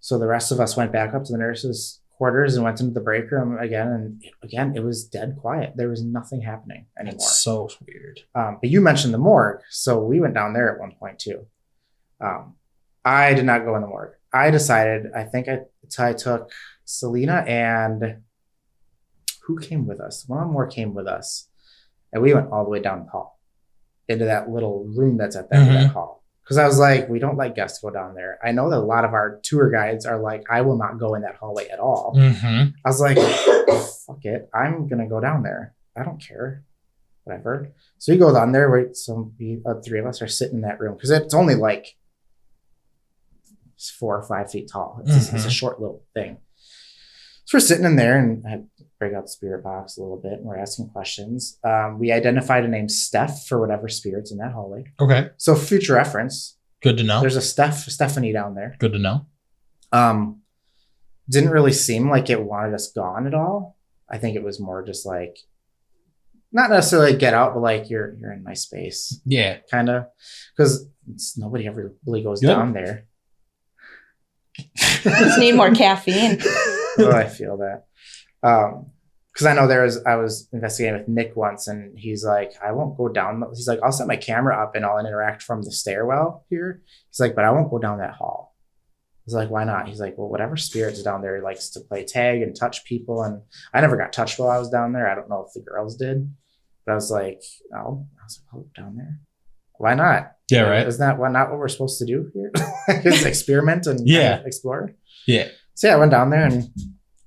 So the rest of us went back up to the nurses' quarters and went into the break room again. And again, it was dead quiet. There was nothing happening anymore. That's so weird. But you mentioned the morgue. So we went down there at one point too. I did not go in the morgue. I decided, I think I took Selena and who came with us? One more came with us. And we went all the way down the hall into that little room that's at the end of that hall. Because I was like, we don't let guests go down there. I know that a lot of our tour guides are like, I will not go in that hallway at all. I was like, fuck it. I'm going to go down there. I don't care. Whatever. So we go down there. Right? So three of us are sitting in that room because it's only like 4 or 5 feet tall. It's a short little thing. So we're sitting in there and I break out the spirit box a little bit and we're asking questions. We identified a name Steph for whatever spirit's in that hallway. Okay. So future reference. Good to know. There's a Stephanie down there. Good to know. Didn't really seem like it wanted us gone at all. I think it was more just like, not necessarily get out, but like you're in my space. Yeah. Kind of. Because nobody ever really goes down there. Just need more caffeine. Oh, I feel that. Because I know I was investigating with Nick once and he's like, I won't go down. He's like, I'll set my camera up and I'll interact from the stairwell here. He's like, but I won't go down that hall. I was like, why not? He's like, well, whatever spirit's down there likes to play tag and touch people. And I never got touched while I was down there. I don't know if the girls did, but I was like, oh, down there. Why not? Yeah, right. Isn't that not what we're supposed to do here? Just experiment and explore. Yeah. So yeah, I went down there and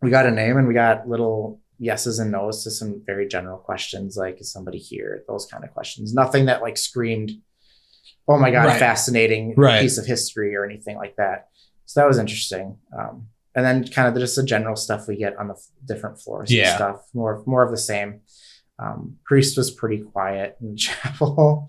we got a name and we got little yeses and nos to some very general questions like, is somebody here? Those kind of questions. Nothing that like screamed, oh my God, fascinating piece of history or anything like that. So that was interesting. And then kind of just the general stuff we get on the different floors and stuff, more of the same. Priest was pretty quiet in chapel.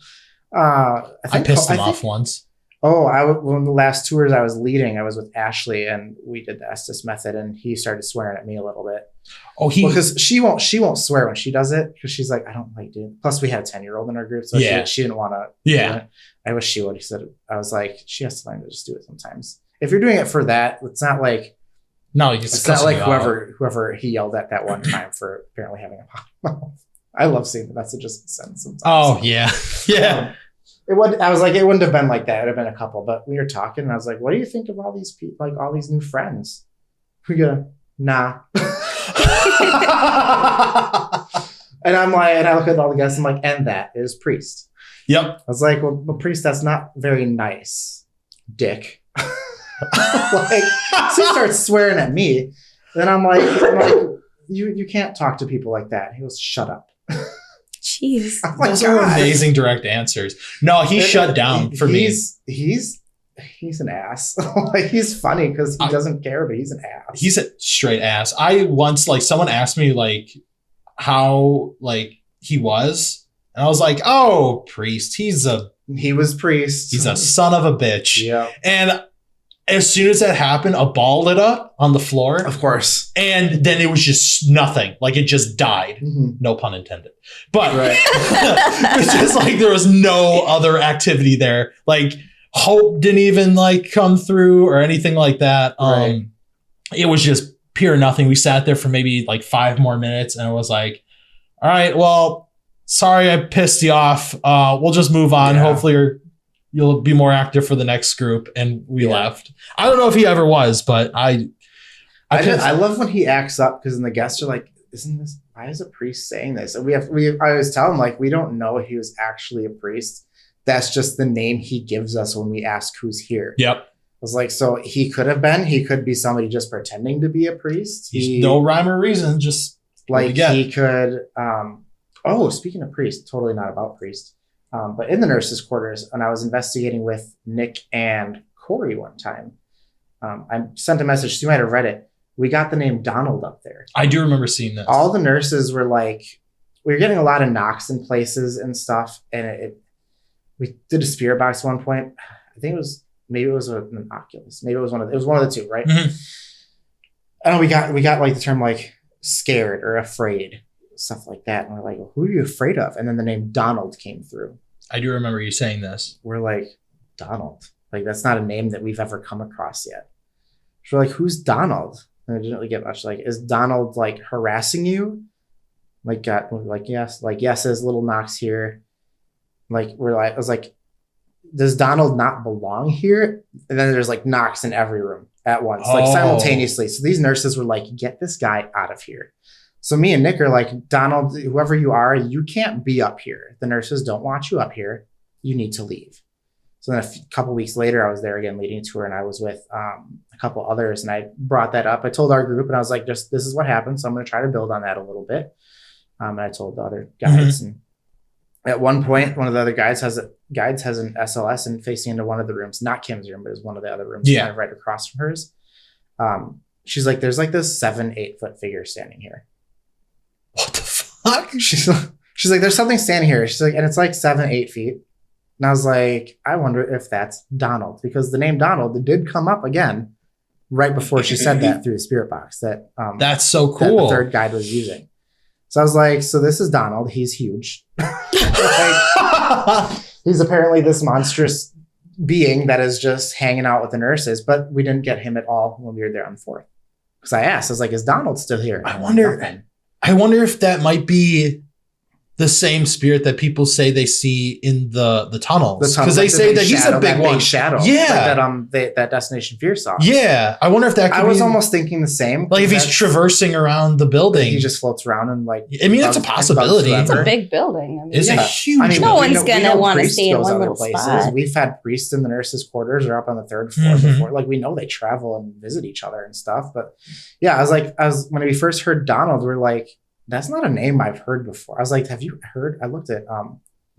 I pissed him off once. Oh, one of the last tours I was leading, I was with Ashley and we did the Estes method and he started swearing at me a little bit. Oh, because she won't swear when she does it because she's like, I don't like doing it. Plus we had a 10-year-old in our group. So she didn't want to. Yeah. I wish she would. He said, I was like, she has to learn to just do it sometimes. If you're doing it for that, it's not like, no, it's not like whoever he yelled at that one time for apparently having a mouth. I love seeing the messages sent sometimes. Oh yeah. Yeah. It wouldn't have been like that. It would have been a couple, but we were talking and I was like, what do you think of all these people, like all these new friends? We go, nah. And I'm like, and I look at all the guests, I'm like, and that is priest. Yep. I was like, well, priest, that's not very nice, dick. Like, so he starts swearing at me. Then I'm like, you can't talk to people like that. He goes, shut up. Jeez. I'm like, Those are God. amazing direct answers. No, he shut down for me. He's an ass. Like, he's funny because he doesn't care, but he's an ass. He's a straight ass. I once, like, someone asked me, like, how, like, he was. And I was like, oh, priest. He was priest. He's a son of a bitch. Yeah. And as soon as that happened, a ball lit up on the floor. Of course. And then it was just nothing. Like, it just died. Mm-hmm. No pun intended. But right. it's just like there was no other activity there. Like, hope didn't even, like, come through or anything like that. Right. It was just pure nothing. We sat there for maybe like 5 more minutes and it was like, all right, well, sorry I pissed you off. We'll just move on. Yeah. Hopefully you'll be more active for the next group. And we left. I don't know if he ever was, but I love when he acts up because then the guests are like, why is a priest saying this? And I always tell him, like, we don't know he was actually a priest. That's just the name he gives us when we ask who's here. Yep. I was like, so he could be somebody just pretending to be a priest. He's no rhyme or reason, just like he could. Speaking of priest, totally not about priest, but in the nurses' quarters, and I was investigating with Nick and Corey one time. I sent a message. You might have read it. We got the name Donald up there. I do remember seeing this. All the nurses were like, we were getting a lot of knocks in places and stuff, and we did a spirit box at one point. I think it was an Oculus. Maybe it was one of the two, right? Mm-hmm. And we got like the term like scared or afraid, stuff like that. And we're like, well, who are you afraid of? And then the name Donald came through. I do remember you saying this. We're like, Donald? Like, that's not a name that we've ever come across yet. So we're like, who's Donald? And I didn't really get much. Like, is Donald like harassing you? Like, yes. Like, yes, there's little knocks here. Like, I was like, does Donald not belong here? And then there's like knocks in every room at once, like simultaneously. So these nurses were like, get this guy out of here. So me and Nick are like, Donald, whoever you are, you can't be up here. The nurses don't want you up here. You need to leave. So then a couple weeks later, I was there again leading a tour, and I was with a couple others, and I brought that up. I told our group, and I was like, this is what happened. So I'm going to try to build on that a little bit. And I told the other guys, and at one point, one of the other guides has an SLS and facing into one of the rooms, not Kim's room, but is one of the other rooms kind of right across from hers. She's like, there's like this 7-8 foot figure standing here. What the fuck? She's like, there's something standing here. She's like, and it's like 7-8 feet. And I was like, I wonder if that's Donald, because the name Donald did come up again right before she said that through the spirit box that that's so cool. That the third guide was using. So I was like, so this is Donald. He's huge. Like, he's apparently this monstrous being that is just hanging out with the nurses, but we didn't get him at all when we were there on the 4th. Because I asked, I was like, is Donald still here? I wonder if that might be the same spirit that people say they see in the tunnels, because they say that he's a big one. Shadow, yeah, like that Destination Fear saw. Yeah, I wonder if that. I was almost thinking the same. Like if he's traversing around the building, he just floats around and like. I mean, it's a possibility. It's a big building. I mean, it's a huge. I mean, no one's gonna want to stay in one little spot. We've had priests in the nurses' quarters or up on the 3rd floor before. Like we know they travel and visit each other and stuff. But yeah, when we first heard Donald, we're like, that's not a name I've heard before. I was like, have you heard? I looked at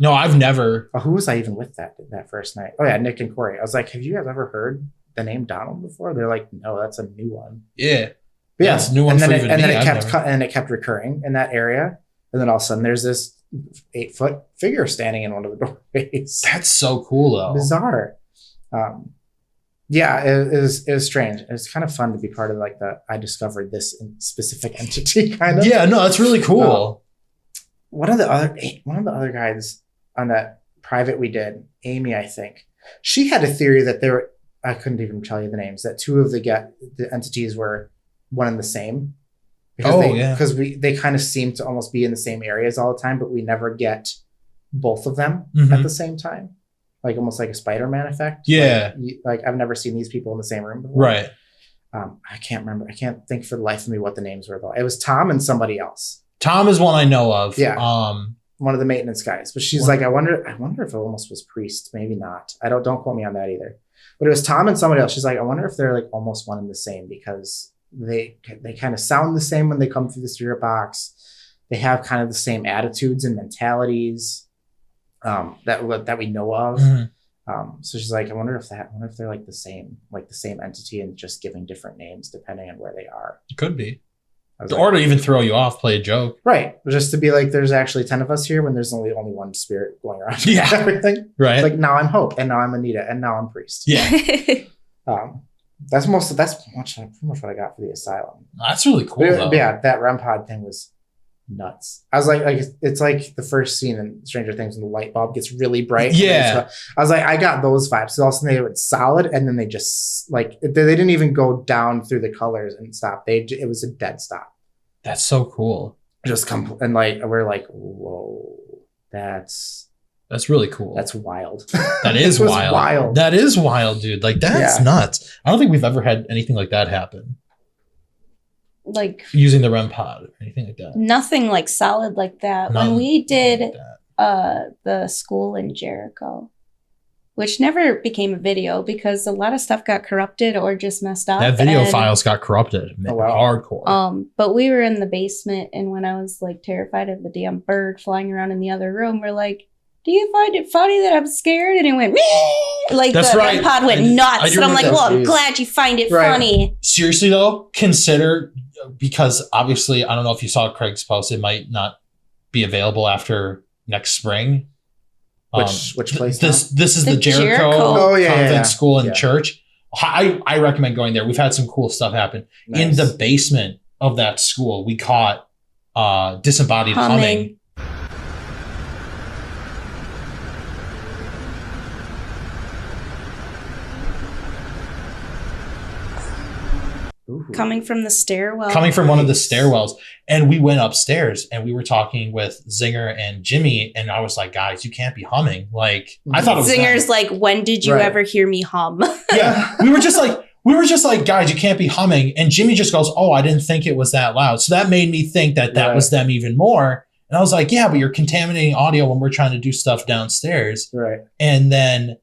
no, I've never. Who was I even with that first night? Oh yeah, Nick and Corey. I was like, have you guys ever heard the name Donald before? They're like, no, that's a new one. Yeah. Yeah, it's a new one. And it kept recurring in that area. And then all of a sudden there's this 8-foot figure standing in one of the doorways. That's so cool though. Bizarre. Yeah, it was strange. It was kind of fun to be part of like I discovered this specific entity kind of. Yeah, no, that's really cool. One of the other guides on that private we did, Amy, I think, she had a theory that I couldn't even tell you the names, that 2 of the entities were one and the same. Because they kind of seem to almost be in the same areas all the time, but we never get both of them at the same time. Like almost like a Spider-Man effect. Yeah. Like I've never seen these people in the same room before. Right. I can't remember. I can't think for the life of me what the names were though. It was Tom and somebody else. Tom is one I know of. Yeah. One of the maintenance guys. But she's like, I wonder if it almost was Priest. Maybe not. Don't quote me on that either. But it was Tom and somebody else. She's like, I wonder if they're like almost one and the same because they kind of sound the same when they come through the spirit box. They have kind of the same attitudes and mentalities that we know of. So she's like, I wonder if they're like the same entity and just giving different names depending on where they are. It could be. Or to even throw you off, play a joke. Right. Just to be like, there's actually 10 of us here when there's only one spirit going around. Yeah. Everything. Right. Like now I'm Hope and now I'm Anita and now I'm Priest. Yeah. That's pretty much what I got for the Asylum. That's really cool. But yeah, that REM pod thing was nuts. I was like it's like the first scene in Stranger Things when the light bulb gets really bright. Yeah. I was like, I got those vibes. So all of a sudden they went solid and then they just like they didn't even go down through the colors and stop. It was a dead stop. That's so cool. Just come and like we're like, whoa, that's really cool. That's wild. That is wild. That is wild, dude. Like that's nuts. I don't think we've ever had anything like that happen. Like using the REM pod or anything like that. Nothing like solid like that. Nothing when we did like the school in Jericho, which never became a video because a lot of stuff got corrupted or just messed up. That video files got corrupted. Hardcore. But we were in the basement, and when I was like terrified of the damn bird flying around in the other room, we're like, do you find it funny that I'm scared? And it went, meh! Like that's the right. pod went nuts. And I'm like, well, I'm Jeez. glad you find it funny. Seriously though, consider, because obviously, I don't know if you saw Craig's post, it might not be available after next spring. Which place? This is the Jericho Convent School and Church. I recommend going there. We've had some cool stuff happen. Nice. In the basement of that school. We caught disembodied humming. Coming from the stairwell. Coming from one of the stairwells. And we went upstairs and we were talking with Zinger and Jimmy. And I was like, guys, you can't be humming. Like, I thought it was Zinger's like, when did you ever hear me hum? Yeah. We were just like, guys, you can't be humming. And Jimmy just goes, oh, I didn't think it was that loud. So that made me think that was them even more. And I was like, yeah, but you're contaminating audio when we're trying to do stuff downstairs. Right. And then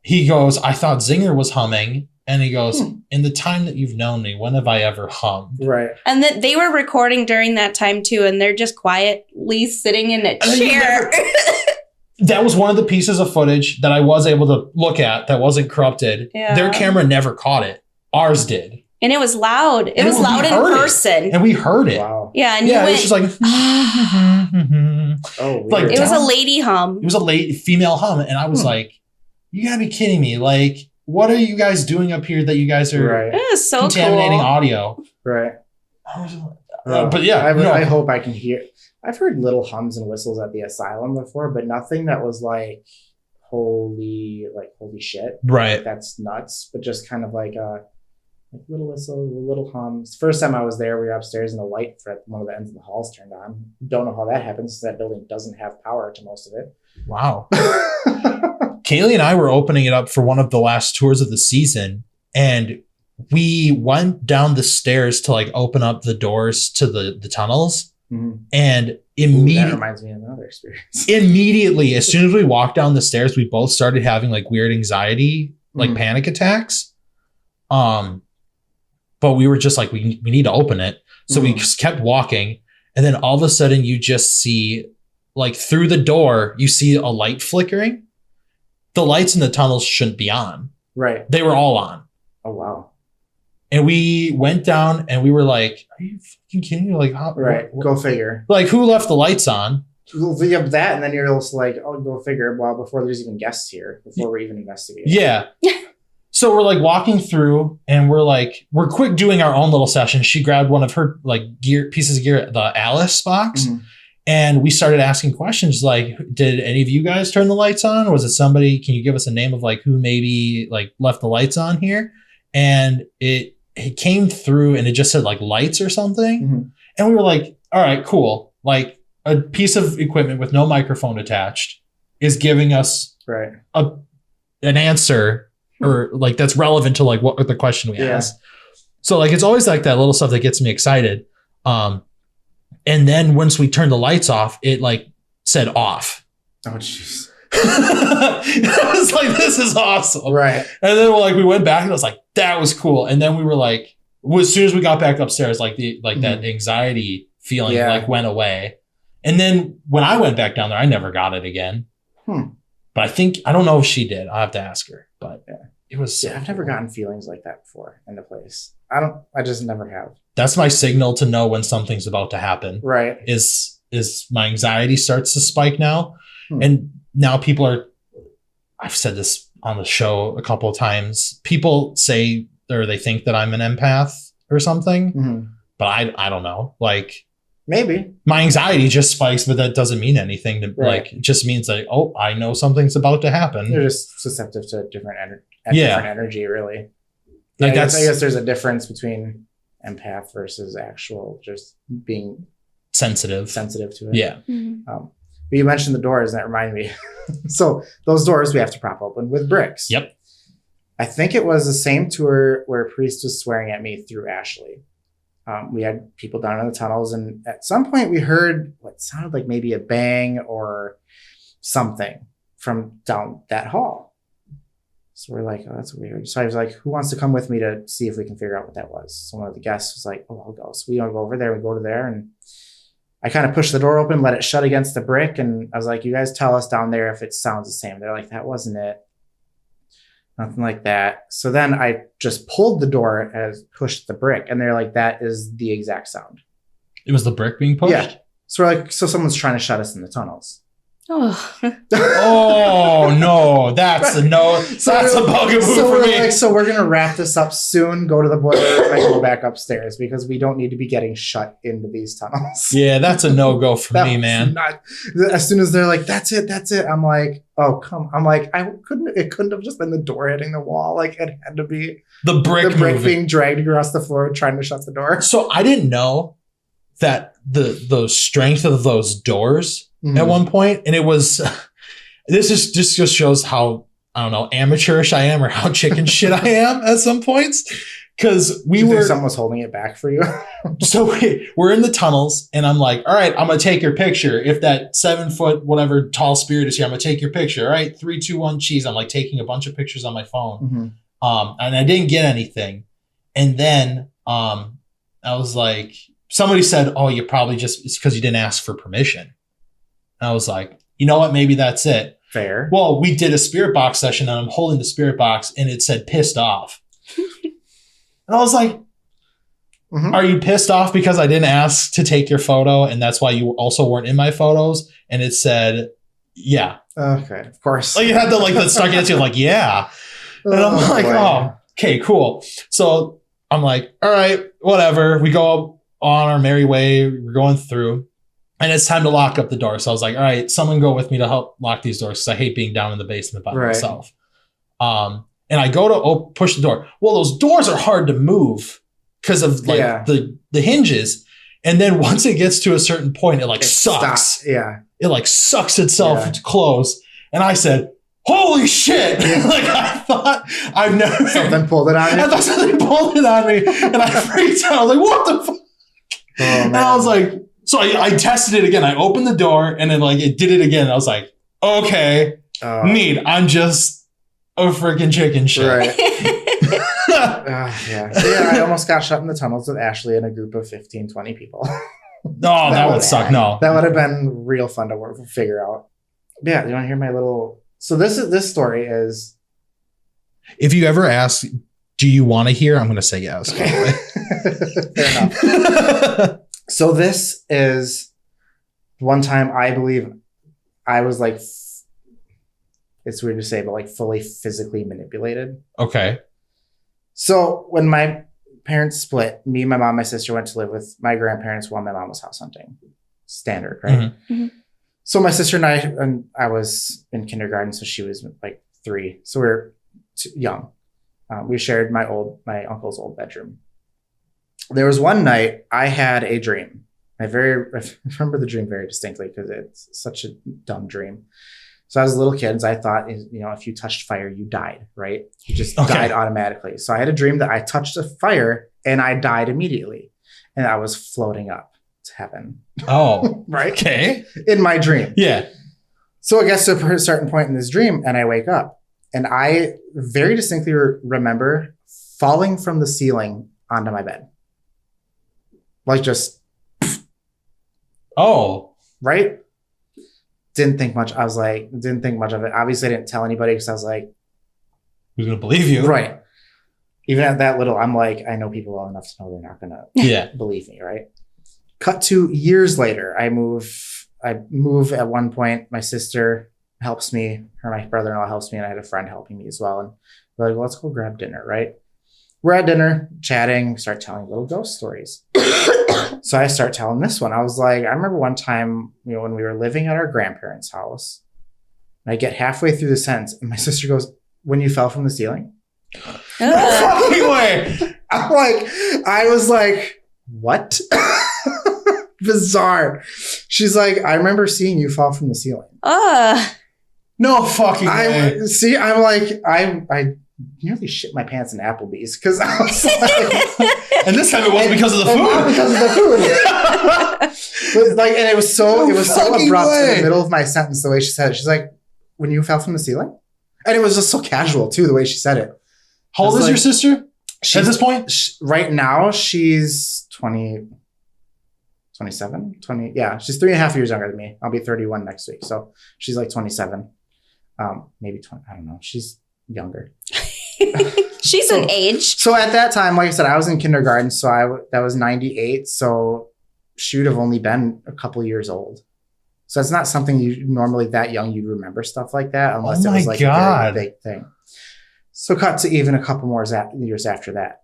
he goes, I thought Zinger was humming. And he goes, in the time that you've known me, when have I ever hummed? Right. And that they were recording during that time too, and they're just quietly sitting in a chair. That was one of the pieces of footage that I was able to look at that wasn't corrupted. Yeah. Their camera never caught it. Ours did. And it was loud. It was loud in person. And we heard it. Wow. Yeah. And yeah, you it went, was just like, oh, like it was a lady hum. It was a female hum. And I was like, you gotta be kidding me. Like, what are you guys doing up here that you guys are It was so contaminating cool. audio? Right. But yeah, I hope I can hear. I've heard little hums and whistles at the Asylum before, but nothing that was like holy shit. Right. That's nuts. But just kind of like little whistles, little hums. First time I was there, we were upstairs and the light at one of the ends of the halls turned on. Don't know how that happens since that building doesn't have power to most of it. Wow. Kaylee and I were opening it up for one of the last tours of the season, and we went down the stairs to like open up the doors to the tunnels. Mm-hmm. And that reminds me of another experience. Immediately, as soon as we walked down the stairs, we both started having like weird anxiety, like panic attacks. But we were just like, we need to open it. So we just kept walking. And then all of a sudden you just see like through the door, you see a light flickering. The lights in the tunnels shouldn't be on. Right. They were all on. Oh, wow. And we went down and we were like, are you fucking kidding me? Like, how, right. Go figure. Like, who left the lights on? Well, you have that, and then you're also like, oh, go figure. Well, before there's even guests here, before we're even investigating. Yeah. So we're like walking through and we're quick doing our own little session. She grabbed one of her like pieces of gear, the Alice box. Mm-hmm. And we started asking questions like, did any of you guys turn the lights on? Was it somebody, can you give us a name of like who maybe like left the lights on here? And it came through and it just said like lights or something. Mm-hmm. And we were like, all right, cool. Like a piece of equipment with no microphone attached is giving us an answer or like that's relevant to like what the question we asked. So like, it's always like that little stuff that gets me excited. And then once we turned the lights off, it like said off. Oh, jeez. I was like, this is awesome. Right. And then like, we went back and I was like, that was cool. And then we were like, as soon as we got back upstairs, like that anxiety feeling like went away. And then when I went back down there, I never got it again. But I don't know if she did. I'll have to ask her, but it was. So I've never gotten feelings like that before in the place. I just never have. That's my signal to know when something's about to happen. Right. Is my anxiety starts to spike now. And now I've said this on the show a couple of times. People say, or they think that I'm an empath or something, but I don't know. Like, maybe my anxiety just spikes, but that doesn't mean anything to like, it just means like, oh, I know something's about to happen. They're just susceptible to different energy, really. Like I guess there's a difference between empath versus actual just being sensitive to it. Yeah. But you mentioned the doors, and that reminded me. So those doors we have to prop open with bricks. Yep. I think it was the same tour where a priest was swearing at me through Ashley. We had people down in the tunnels, and at some point we heard what sounded like maybe a bang or something from down that hall. So we're like, oh, that's weird. So I was like, who wants to come with me to see if we can figure out what that was? So one of the guests was like, oh, I'll go. So we all go over there. We go to there, and I kind of pushed the door open, let it shut against the brick. And I was like, you guys tell us down there if it sounds the same. They're like, that wasn't it. Nothing like that. So then I just pulled the door as pushed the brick, and they're like, that is the exact sound. It was the brick being pushed? Yeah. So we're like, so someone's trying to shut us in the tunnels. Oh no, that's a no. That's a bugaboo for me. Like, so we're gonna wrap this up soon. Go to the boiler and go back upstairs because we don't need to be getting shut into these tunnels. Yeah, that's a no go for me, man. As soon as they're like, that's it. I'm like, oh come. I'm like, it couldn't have just been the door hitting the wall. Like it had to be the brick being dragged across the floor trying to shut the door. So I didn't know that the strength of those doors at one point, and it was this just shows how, I don't know, amateurish I am or how chicken shit I am at some points, because someone was holding it back for you. So we're in the tunnels, and I'm like, all right, I'm gonna take your picture. If that 7 foot whatever tall spirit is here, I'm gonna take your picture. All right, 3, 2, 1, cheese. I'm like taking a bunch of pictures on my phone, and I didn't get anything. And then I was like, somebody said, oh, you probably it's because you didn't ask for permission. And I was like, you know what? Maybe that's it. Fair. Well, we did a spirit box session, and I'm holding the spirit box, and it said pissed off. And I was like, are you pissed off because I didn't ask to take your photo, and that's why you also weren't in my photos? And it said, yeah. Okay, of course. Like you had the stuck answer, like, yeah. And I'm like, oh, okay, cool. So I'm like, all right, whatever. We go on our merry way. We're going through. And it's time to lock up the door. So I was like, all right, someone go with me to help lock these doors because I hate being down in the basement by myself. And I go to push the door. Well, those doors are hard to move because of the hinges. And then once it gets to a certain point, it sucks. Stops. Yeah. It sucks itself to close. And I said, holy shit. Like I thought I've never. Something pulled it on you. I thought something pulled it on me. And I freaked out. I was like, what the fuck? Oh, man. And I was like, so I tested it again. I opened the door, and then it did it again. I was like, okay, neat. I'm just a freaking chicken shit. Right. Yeah. So yeah, I almost got shut in the tunnels with Ashley and a group of 15, 20 people. No, that would suck. No. That would have been real fun to figure out. Yeah, you want to hear my little... So this story is... If you ever ask, do you want to hear? I'm going to say yes. Okay. Fair enough. So this is one time I believe I was like, it's weird to say, but fully physically manipulated. Okay. So when my parents split, me, my mom, my sister went to live with my grandparents while my mom was house hunting. Standard, right? So my sister and I was in kindergarten, so she was 3. So we were young. We shared my uncle's old bedroom. There was one night I had a dream. I remember the dream very distinctly because it's such a dumb dream. So I was a little kid, and I thought, if you touched fire, you died, right? You just died automatically. So I had a dream that I touched a fire and I died immediately. And I was floating up to heaven. Oh, Right? okay. In my dream. Yeah. So it gets to a certain point in this dream, and I wake up. And I very distinctly remember falling from the ceiling onto my bed. Like just, Oh. right? Didn't think much. Didn't think much of it. Obviously, I didn't tell anybody because I was like, Who's gonna believe you? right. Even at that little, I'm like, I know people well enough to know they're not gonna Yeah. believe me, right? Cut to years later, I move at one point. My sister helps me, or my brother-in-law helps me, and I had a friend helping me as well. And we're like, well, let's go grab dinner, right? We're at dinner, chatting, start telling little ghost stories. So I start telling this one. I was like, I remember one time, when we were living at our grandparents' house, and I get halfway through the sentence, and my sister goes, when you fell from the ceiling? No fucking way. I was like, what? Bizarre. She's like, I remember seeing you fall from the ceiling. No fucking way. See, I'm like, I nearly shit my pants in Applebee's because I was like, and this time it wasn't because of the food. Not because of the food. But and it was so abrupt in the middle of my sentence the way she said it. She's like, when you fell from the ceiling? And it was just so casual too, the way she said it. How old is your sister at this point? Right now, she's 27. Yeah, she's 3.5 years younger than me. I'll be 31 next week. So she's like 27. Maybe 20. I don't know. She's younger. She's an age. So at that time, like I said, I was in kindergarten. So that was 98. So she would have only been a couple years old. So it's not something you normally that young you'd remember stuff like that unless it was like a very big thing. So cut to even a couple more years after that.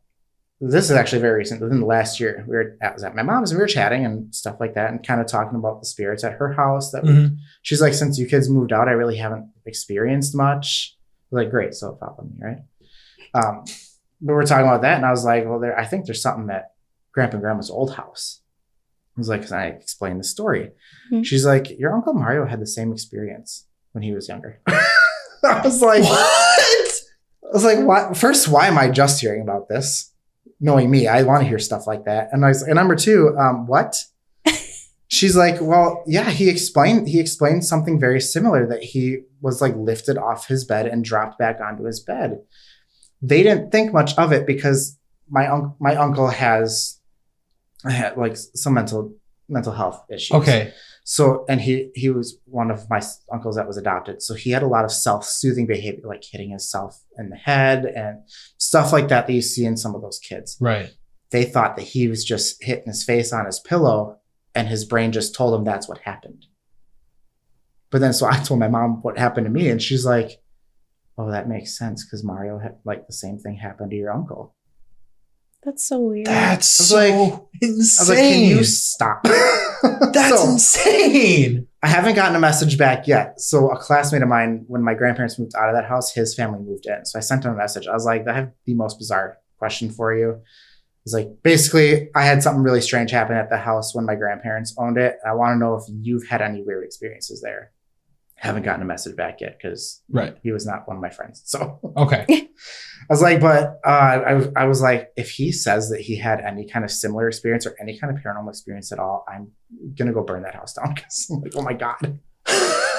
This is actually very recent. Within the last year, I was at my mom's and we were chatting and stuff like that and kind of talking about the spirits at her house. She's like, since you kids moved out, I really haven't experienced much. I was like, great. So it followed me, right? But we're talking about that. And I was like, well, I think there's something at Grandpa and Grandma's old house. I was like, because I explained the story. Mm-hmm. She's like, your Uncle Mario had the same experience when he was younger. I was like, what? I was like, what? First, why am I just hearing about this? Knowing me, I want to hear stuff like that. And I was, and number two, what? She's like, well, yeah, he explained something very similar, that he was like lifted off his bed and dropped back onto his bed. They didn't think much of it because my uncle had like some mental health issues. Okay. So, and he was one of my uncles that was adopted. So he had a lot of self-soothing behavior, like hitting himself in the head and stuff like that you see in some of those kids. Right. They thought that he was just hitting his face on his pillow and his brain just told him that's what happened. But then, so I told my mom what happened to me and she's like, oh, that makes sense because Mario had like the same thing happened to your uncle. That's so weird. That's so insane. I was like, can you stop? That's insane. I haven't gotten a message back yet. So a classmate of mine, when my grandparents moved out of that house, his family moved in. So I sent him a message. I was like, I have the most bizarre question for you. It's like, basically, I had something really strange happen at the house when my grandparents owned it. I want to know if you've had any weird experiences there. Haven't gotten a message back yet because he was not one of my friends. So okay. I was like, but I was like, if he says that he had any kind of similar experience or any kind of paranormal experience at all, I'm gonna go burn that house down because I'm like, oh my God.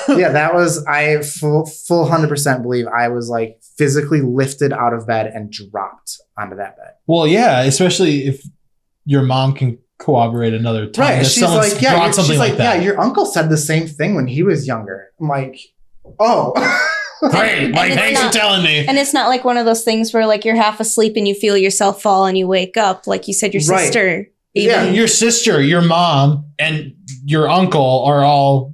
Yeah, that was, I full 100% believe I was like physically lifted out of bed and dropped onto that bed. Well, yeah, especially if your mom can corroborate another time. Right. She's like, yeah, she's like, yeah, your uncle said the same thing when he was younger. I'm like, oh. Great. Like, thanks for telling me. And it's not like one of those things where like you're half asleep and you feel yourself fall and you wake up. Like you said, your sister. Yeah, your sister, your mom, and your uncle are all.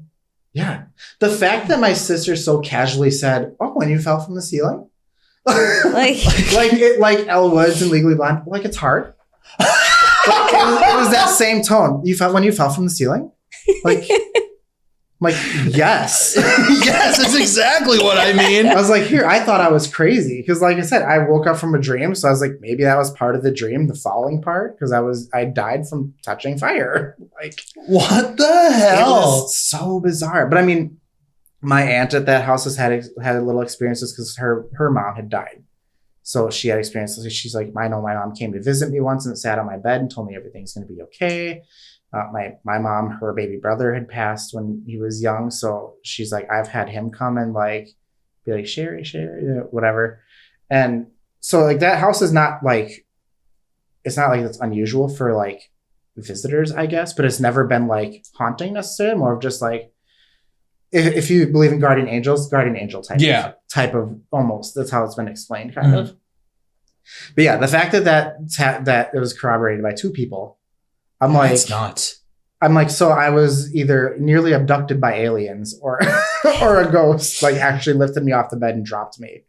Yeah. The fact that my sister so casually said, oh, when you fell from the ceiling? like Elle Woods and Legally Blonde, like it's hard. It was that same tone. You felt when you fell from the ceiling? Like yes. Yes, that's exactly what I mean. I was like, here, I thought I was crazy. Because like I said, I woke up from a dream. So I was like, maybe that was part of the dream, the falling part. Because I died from touching fire. Like, what the hell? It was so bizarre. But I mean, my aunt at that house has had a little experiences because her mom had died. So she had experience. She's like, I know my mom came to visit me once and sat on my bed and told me everything's going to be okay. My mom, her baby brother had passed when he was young. So she's like, I've had him come and like, be like, Sherry, whatever. And so like that house is not like, it's not like it's unusual for like visitors, I guess, but it's never been like haunting necessarily, more of just like, if you believe in guardian angel type of almost, that's how it's been explained kind of. But yeah, the fact that it was corroborated by 2 people, I'm like, it's not. I'm like, so I was either nearly abducted by aliens or or a ghost like actually lifted me off the bed and dropped me.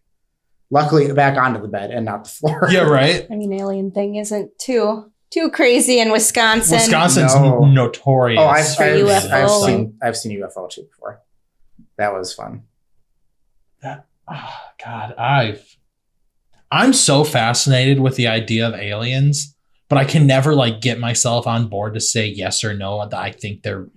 Luckily back onto the bed and not the floor. Yeah, right. I mean, alien thing isn't too crazy in Wisconsin. Wisconsin's notorious. Oh, I've UFO. seen UFO too before. That was fun. God, I'm so fascinated with the idea of aliens, but I can never like get myself on board to say yes or no that I think they're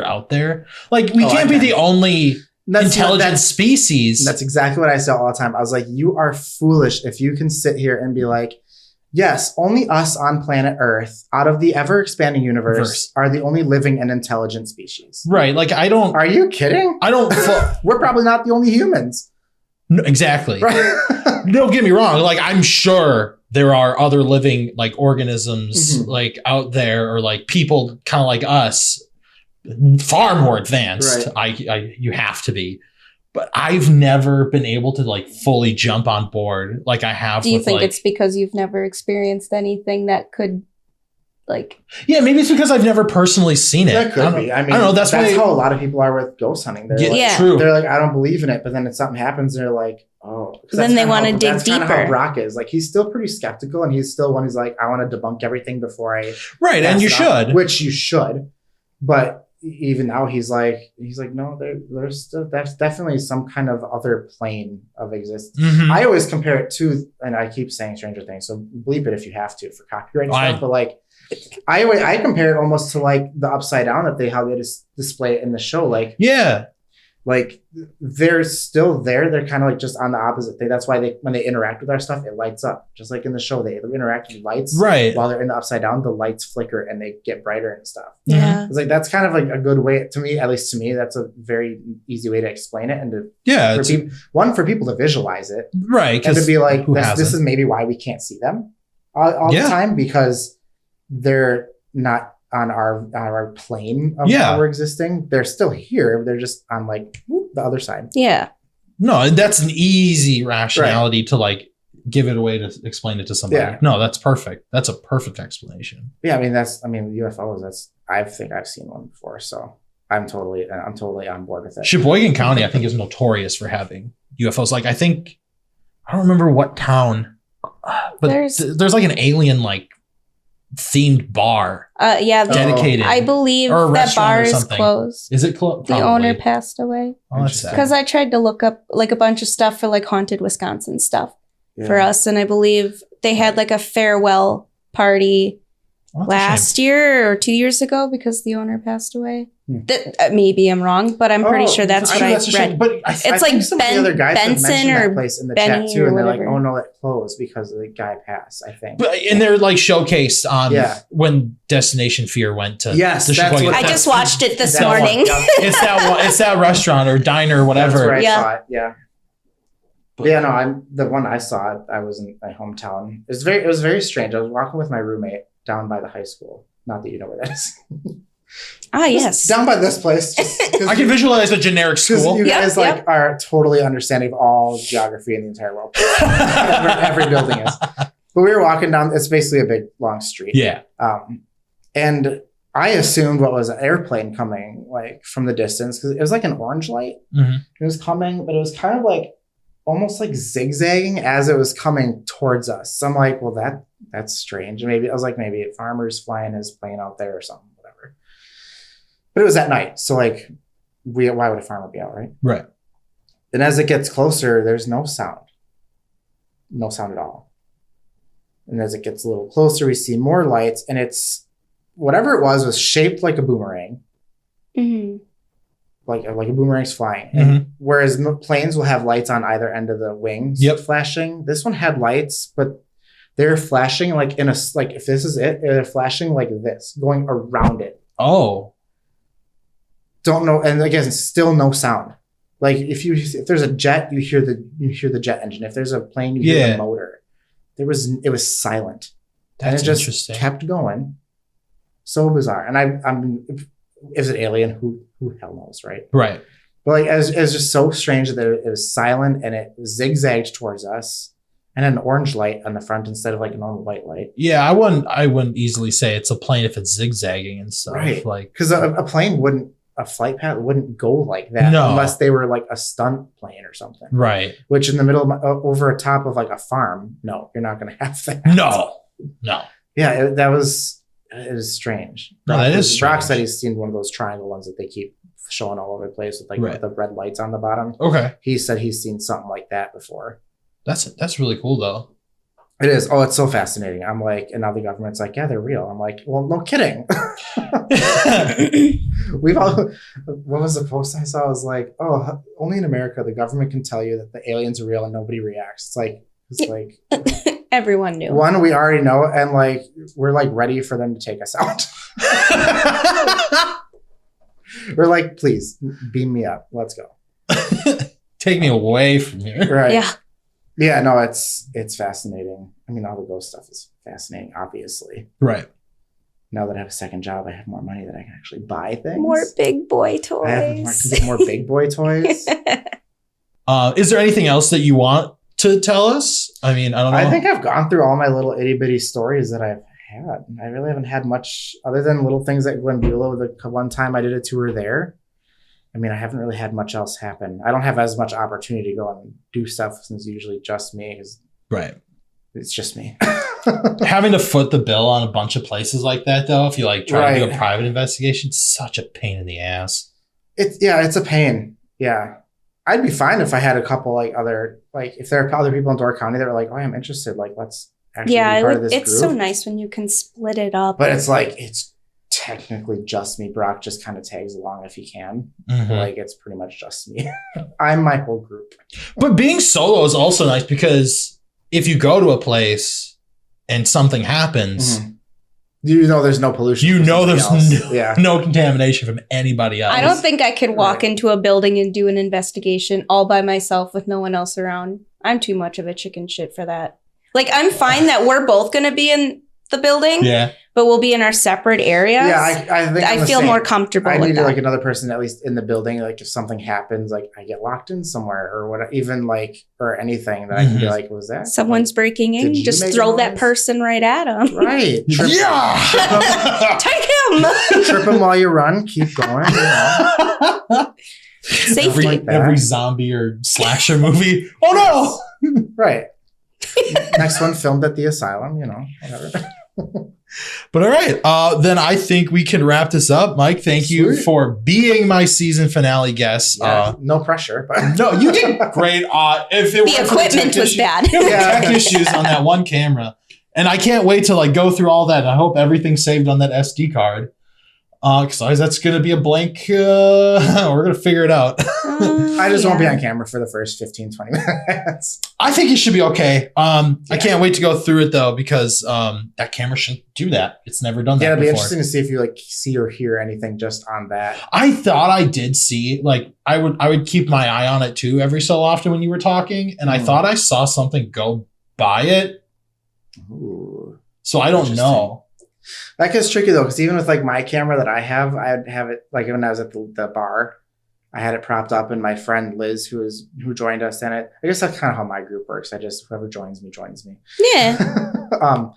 out there. Like we can't be the only intelligent species. That's exactly what I say all the time. I was like, you are foolish if you can sit here and be like, yes, only us on planet Earth out of the ever expanding universe are the only living and intelligent species. Right. Like Are you kidding? We're probably not the only humans. No, exactly. Right. Don't get me wrong. Like I'm sure there are other living like organisms like out there, or like people kind of like us, far more advanced. Right. You have to be. But I've never been able to like fully jump on board like I have. Do you think it's because you've never experienced anything that could like? Yeah, maybe it's because I've never personally seen it. That could be. I mean, I don't know. That's how a lot of people are with ghost hunting. They're true. They're like, I don't believe in it, but then if something happens, they're like, oh. Then they want to dig that's deeper. That's kind of how Brock is. Like he's still pretty skeptical, and he's still one who's like, I want to debunk everything before I. Right, and you should. Which you should, but. Even now he's like no, there's still, that's definitely some kind of other plane of existence. I always compare it to, and I keep saying Stranger Things, so bleep it if you have to for copyright stuff, but like I compare it almost to like the Upside Down that how they just display it in the show. Like like they're still there. They're kind of like just on the opposite thing. That's why when they interact with our stuff, it lights up. Just like in the show, they interact with lights. Right. While they're in the Upside Down, the lights flicker and they get brighter and stuff. Yeah. It's like, that's kind of like a good way to me, at least to me, that's a very easy way to explain it. And for people to visualize it. Right. And to be like, this is maybe why we can't see them all the time, because they're not on our plane of how we're existing. They're still here. They're just on like the other side. Yeah. No, and that's an easy rationality to like give it away to explain it to somebody. Yeah. No, that's perfect. That's a perfect explanation. Yeah, I mean UFOs. I think I've seen one before, so I'm totally on board with it. Sheboygan County, I think, is notorious for having UFOs. Like I don't remember what town, but there's like an alien like themed bar. Dedicated. I believe that bar is closed. Is it closed? The owner passed away. Oh, that's sad. Because I tried to look up like a bunch of stuff for like haunted Wisconsin stuff for us, and I believe they had like a farewell party last year or 2 years ago because the owner passed away. That maybe I'm wrong, but I'm pretty sure that's what I read. But it's like some of the other guys Benson or that place in the Benny chat too, and they're like, whatever. "Oh no, it closed because the guy passed." I think, and they're like showcased on when Destination Fear went to the Sheboygan. I just watched it this morning. It's that restaurant or diner or whatever. That's where I saw it. Yeah. But yeah, no, the one I saw. I was in my hometown. It was very strange. I was walking with my roommate down by the high school. Not that you know where that is. Yes. Down by this place. I can visualize a generic school. You guys are totally understanding of all geography in the entire world. every building is. But we were walking down. It's basically a big long street. Yeah. And I assumed what was an airplane coming like from the distance, because it was like an orange light. It was coming, but it was kind of like almost like zigzagging as it was coming towards us. So I'm like, well, that's strange. Maybe I was like, maybe a farmer's flying his plane out there or something, whatever. But it was at night, so like, why would a farmer be out, right? Right. And as it gets closer, there's no sound at all. And as it gets a little closer, we see more lights, and it's whatever it was shaped like a boomerang. like a boomerang's flying. And whereas planes will have lights on either end of the wings flashing, this one had lights, but they're flashing like in a, like if this is it, they're flashing like this, going around it. Oh. Don't know. And again, still no sound. Like if there's a jet, you hear the jet engine. If there's a plane, you hear the motor. It was silent. That's and it just interesting. kept going. So bizarre. And I'm is it alien? Who hell knows, right? Right. But like it was just so strange that it was silent and it zigzagged towards us and had an orange light on the front instead of like a normal white light. Yeah, I wouldn't easily say it's a plane if it's zigzagging and stuff. Right. Like because a plane wouldn't, a flight path wouldn't go like that unless they were like a stunt plane or something. Right. Which in the middle of, over a top of like a farm, no, you're not going to have that. No. Yeah, it was strange. No, that is strange. Brock said he's seen one of those triangle ones that they keep showing all over the place with like the red lights on the bottom. Okay. He said he's seen something like that before. That's really cool though. It is. Oh, it's so fascinating. I'm like, and now the government's like, yeah, they're real. I'm like, well, no kidding. What was the post I saw? I was like, oh, only in America the government can tell you that the aliens are real and nobody reacts. It's like everyone knew. One, we already know, and like we're like ready for them to take us out. We're like, please beam me up. Let's go. Take me away from here. Right. Yeah. Yeah, no, it's fascinating. I mean, all the ghost stuff is fascinating, obviously. Right. Now that I have a second job, I have more money that I can actually buy things. More big boy toys. I have more big boy toys. Is there anything else that you want to tell us? I mean, I don't know. I think I've gone through all my little itty bitty stories that I've had. I really haven't had much other than little things at Glen Beulah. The one time I did a tour there. I mean, I haven't really had much else happen. I don't have as much opportunity to go and do stuff since it's usually just me. Right. It's just me. Having to foot the bill on a bunch of places like that, though, if you like try to do a private investigation, it's such a pain in the ass. It's a pain. Yeah. I'd be fine if I had a couple like other, like if there are other people in Door County that were like, oh, I'm interested. Like, let's actually be part of this it's group. so nice when you can split it up. But it's like, it's technically just me. Brock just kind of tags along if he can. Like it's pretty much just me. I'm my whole group. But being solo is also nice because if you go to a place and something happens, you know there's no pollution. You know there's no contamination from anybody else. I don't think I could walk into a building and do an investigation all by myself with no one else around. I'm too much of a chicken shit for that. Like I'm fine that we're both going to be in the building. Yeah. But we'll be in our separate areas. Yeah, I think I feel more comfortable I with need that. like another person at least in the building. Like if something happens, like I get locked in somewhere or what, even like or anything that I can be like, was that someone's breaking in? Just throw that person right at him. Right. Take him. Trip him while you run. Keep going. You know. Safety. Every zombie or slasher movie. Oh no! Right. Next one filmed at the Asylum. You know, whatever. But all right, then I think we can wrap this up. Mike, thank you for being my season finale guest. Yeah, no pressure, but no, you did great. If it the equipment was bad, tech issues on that one camera, and I can't wait to like go through all that. And I hope everything's saved on that SD card. Because otherwise that's going to be a blank. We're going to figure it out. I just won't be on camera for the first 15, 20 minutes. I think it should be okay. I can't wait to go through it though, because that camera shouldn't do that. It's never done that it'll be before. Interesting to see if you like see or hear anything just on that. I thought I did see, like I would keep my eye on it too every so often when you were talking. And I thought I saw something go by it. Ooh, so I don't know. That gets tricky though, because even with like my camera that I have, I'd have it like when I was at the bar, I had it propped up, and my friend Liz, who joined us in it. I guess that's kind of how my group works. I just whoever joins me. Yeah.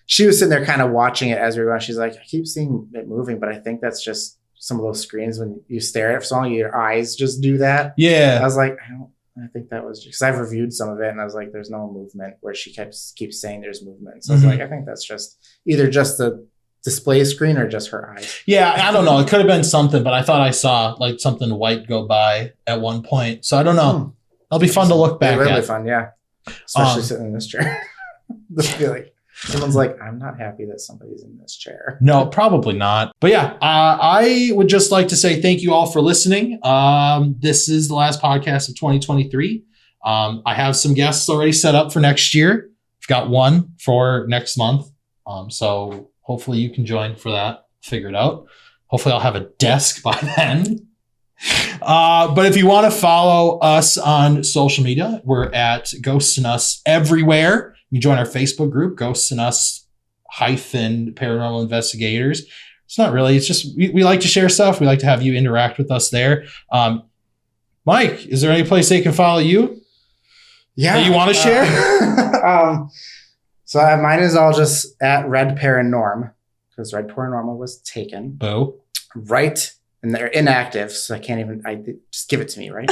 She was sitting there kind of watching it as we were going. She's like, I keep seeing it moving, but I think that's just some of those screens when you stare at it for so long, your eyes just do that. Yeah. I was like, I think that was because I've reviewed some of it, and I was like, there's no movement, where she keeps saying there's movement. So I was like, I think that's just either just the display screen or just her eyes. Yeah, I don't know. It could have been something, but I thought I saw like something white go by at one point. So I don't know. It'll be fun to look back really at. Fun, yeah. Especially sitting in this chair. Someone's like, I'm not happy that somebody's in this chair. No, probably not. But yeah, I would just like to say thank you all for listening. This is the last podcast of 2023. I have some guests already set up for next year. I've got one for next month. So hopefully you can join for that. Figure it out. Hopefully I'll have a desk by then. But if you want to follow us on social media, we're at Ghosts and Us everywhere. You can join our Facebook group, Ghosts and Us Paranormal Investigators. It's not really, it's just, we like to share stuff. We like to have you interact with us there. Mike, is there any place they can follow you? Yeah. That you want to share? So mine is all just at RED Paranormal because RED Paranormal was taken. Boo. Right. And they're inactive. So I can't even, just give it to me, right?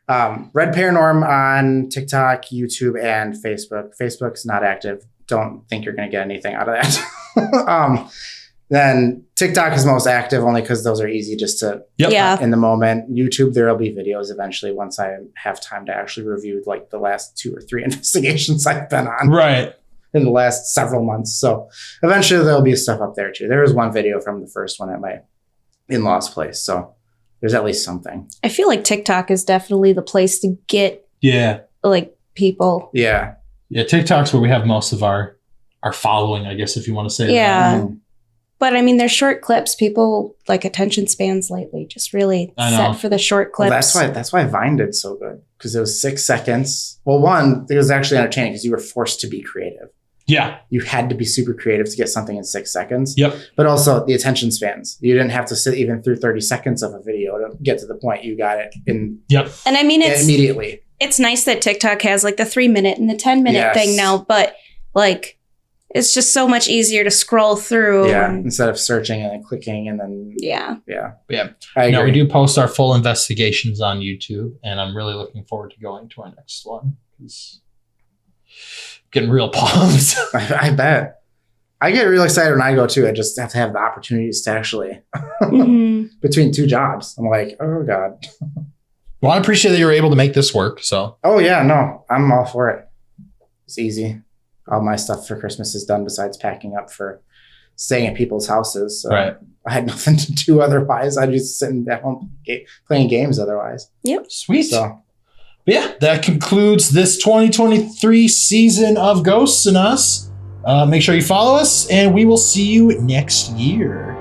RED Paranormal on TikTok, YouTube, and Facebook. Facebook's not active. Don't think you're going to get anything out of that. Then TikTok is most active only because those are easy just to in the moment. YouTube, there will be videos eventually once I have time to actually review like the last 2 or 3 investigations I've been on. Right. In the last several months. So eventually there'll be stuff up there too. There was one video from the first one at my in-laws place. So there's at least something. I feel like TikTok is definitely the place to get like people. Yeah. Yeah, TikTok's where we have most of our following, I guess, if you want to say that. Yeah. But I mean, they're short clips. People like attention spans lately, just really set for the short clips. Well, that's why Vine did so good because it was 6 seconds. Well, one, it was actually entertaining because you were forced to be creative. Yeah. You had to be super creative to get something in 6 seconds. Yep. But also the attention spans. You didn't have to sit even through 30 seconds of a video to get to the point. You got it in And I mean, it's immediately. It's nice that TikTok has like the 3-minute and the 10-minute thing now, but like it's just so much easier to scroll through. Yeah. Instead of searching and then clicking and then Yeah. I agree. No, we do post our full investigations on YouTube, and I'm really looking forward to going to our next one. Getting real pumped. I bet. I get real excited when I go too. I just have to have the opportunities to actually between 2 jobs. I'm like, oh God. Well, I appreciate that you were able to make this work. So. Oh yeah, no, I'm all for it. It's easy. All my stuff for Christmas is done besides packing up for staying at people's houses. So right. I had nothing to do otherwise. I'd just sitting at home playing games otherwise. Yep. Sweet. So. Yeah, that concludes this 2023 season of Ghosts and Us. Make sure you follow us, and we will see you next year.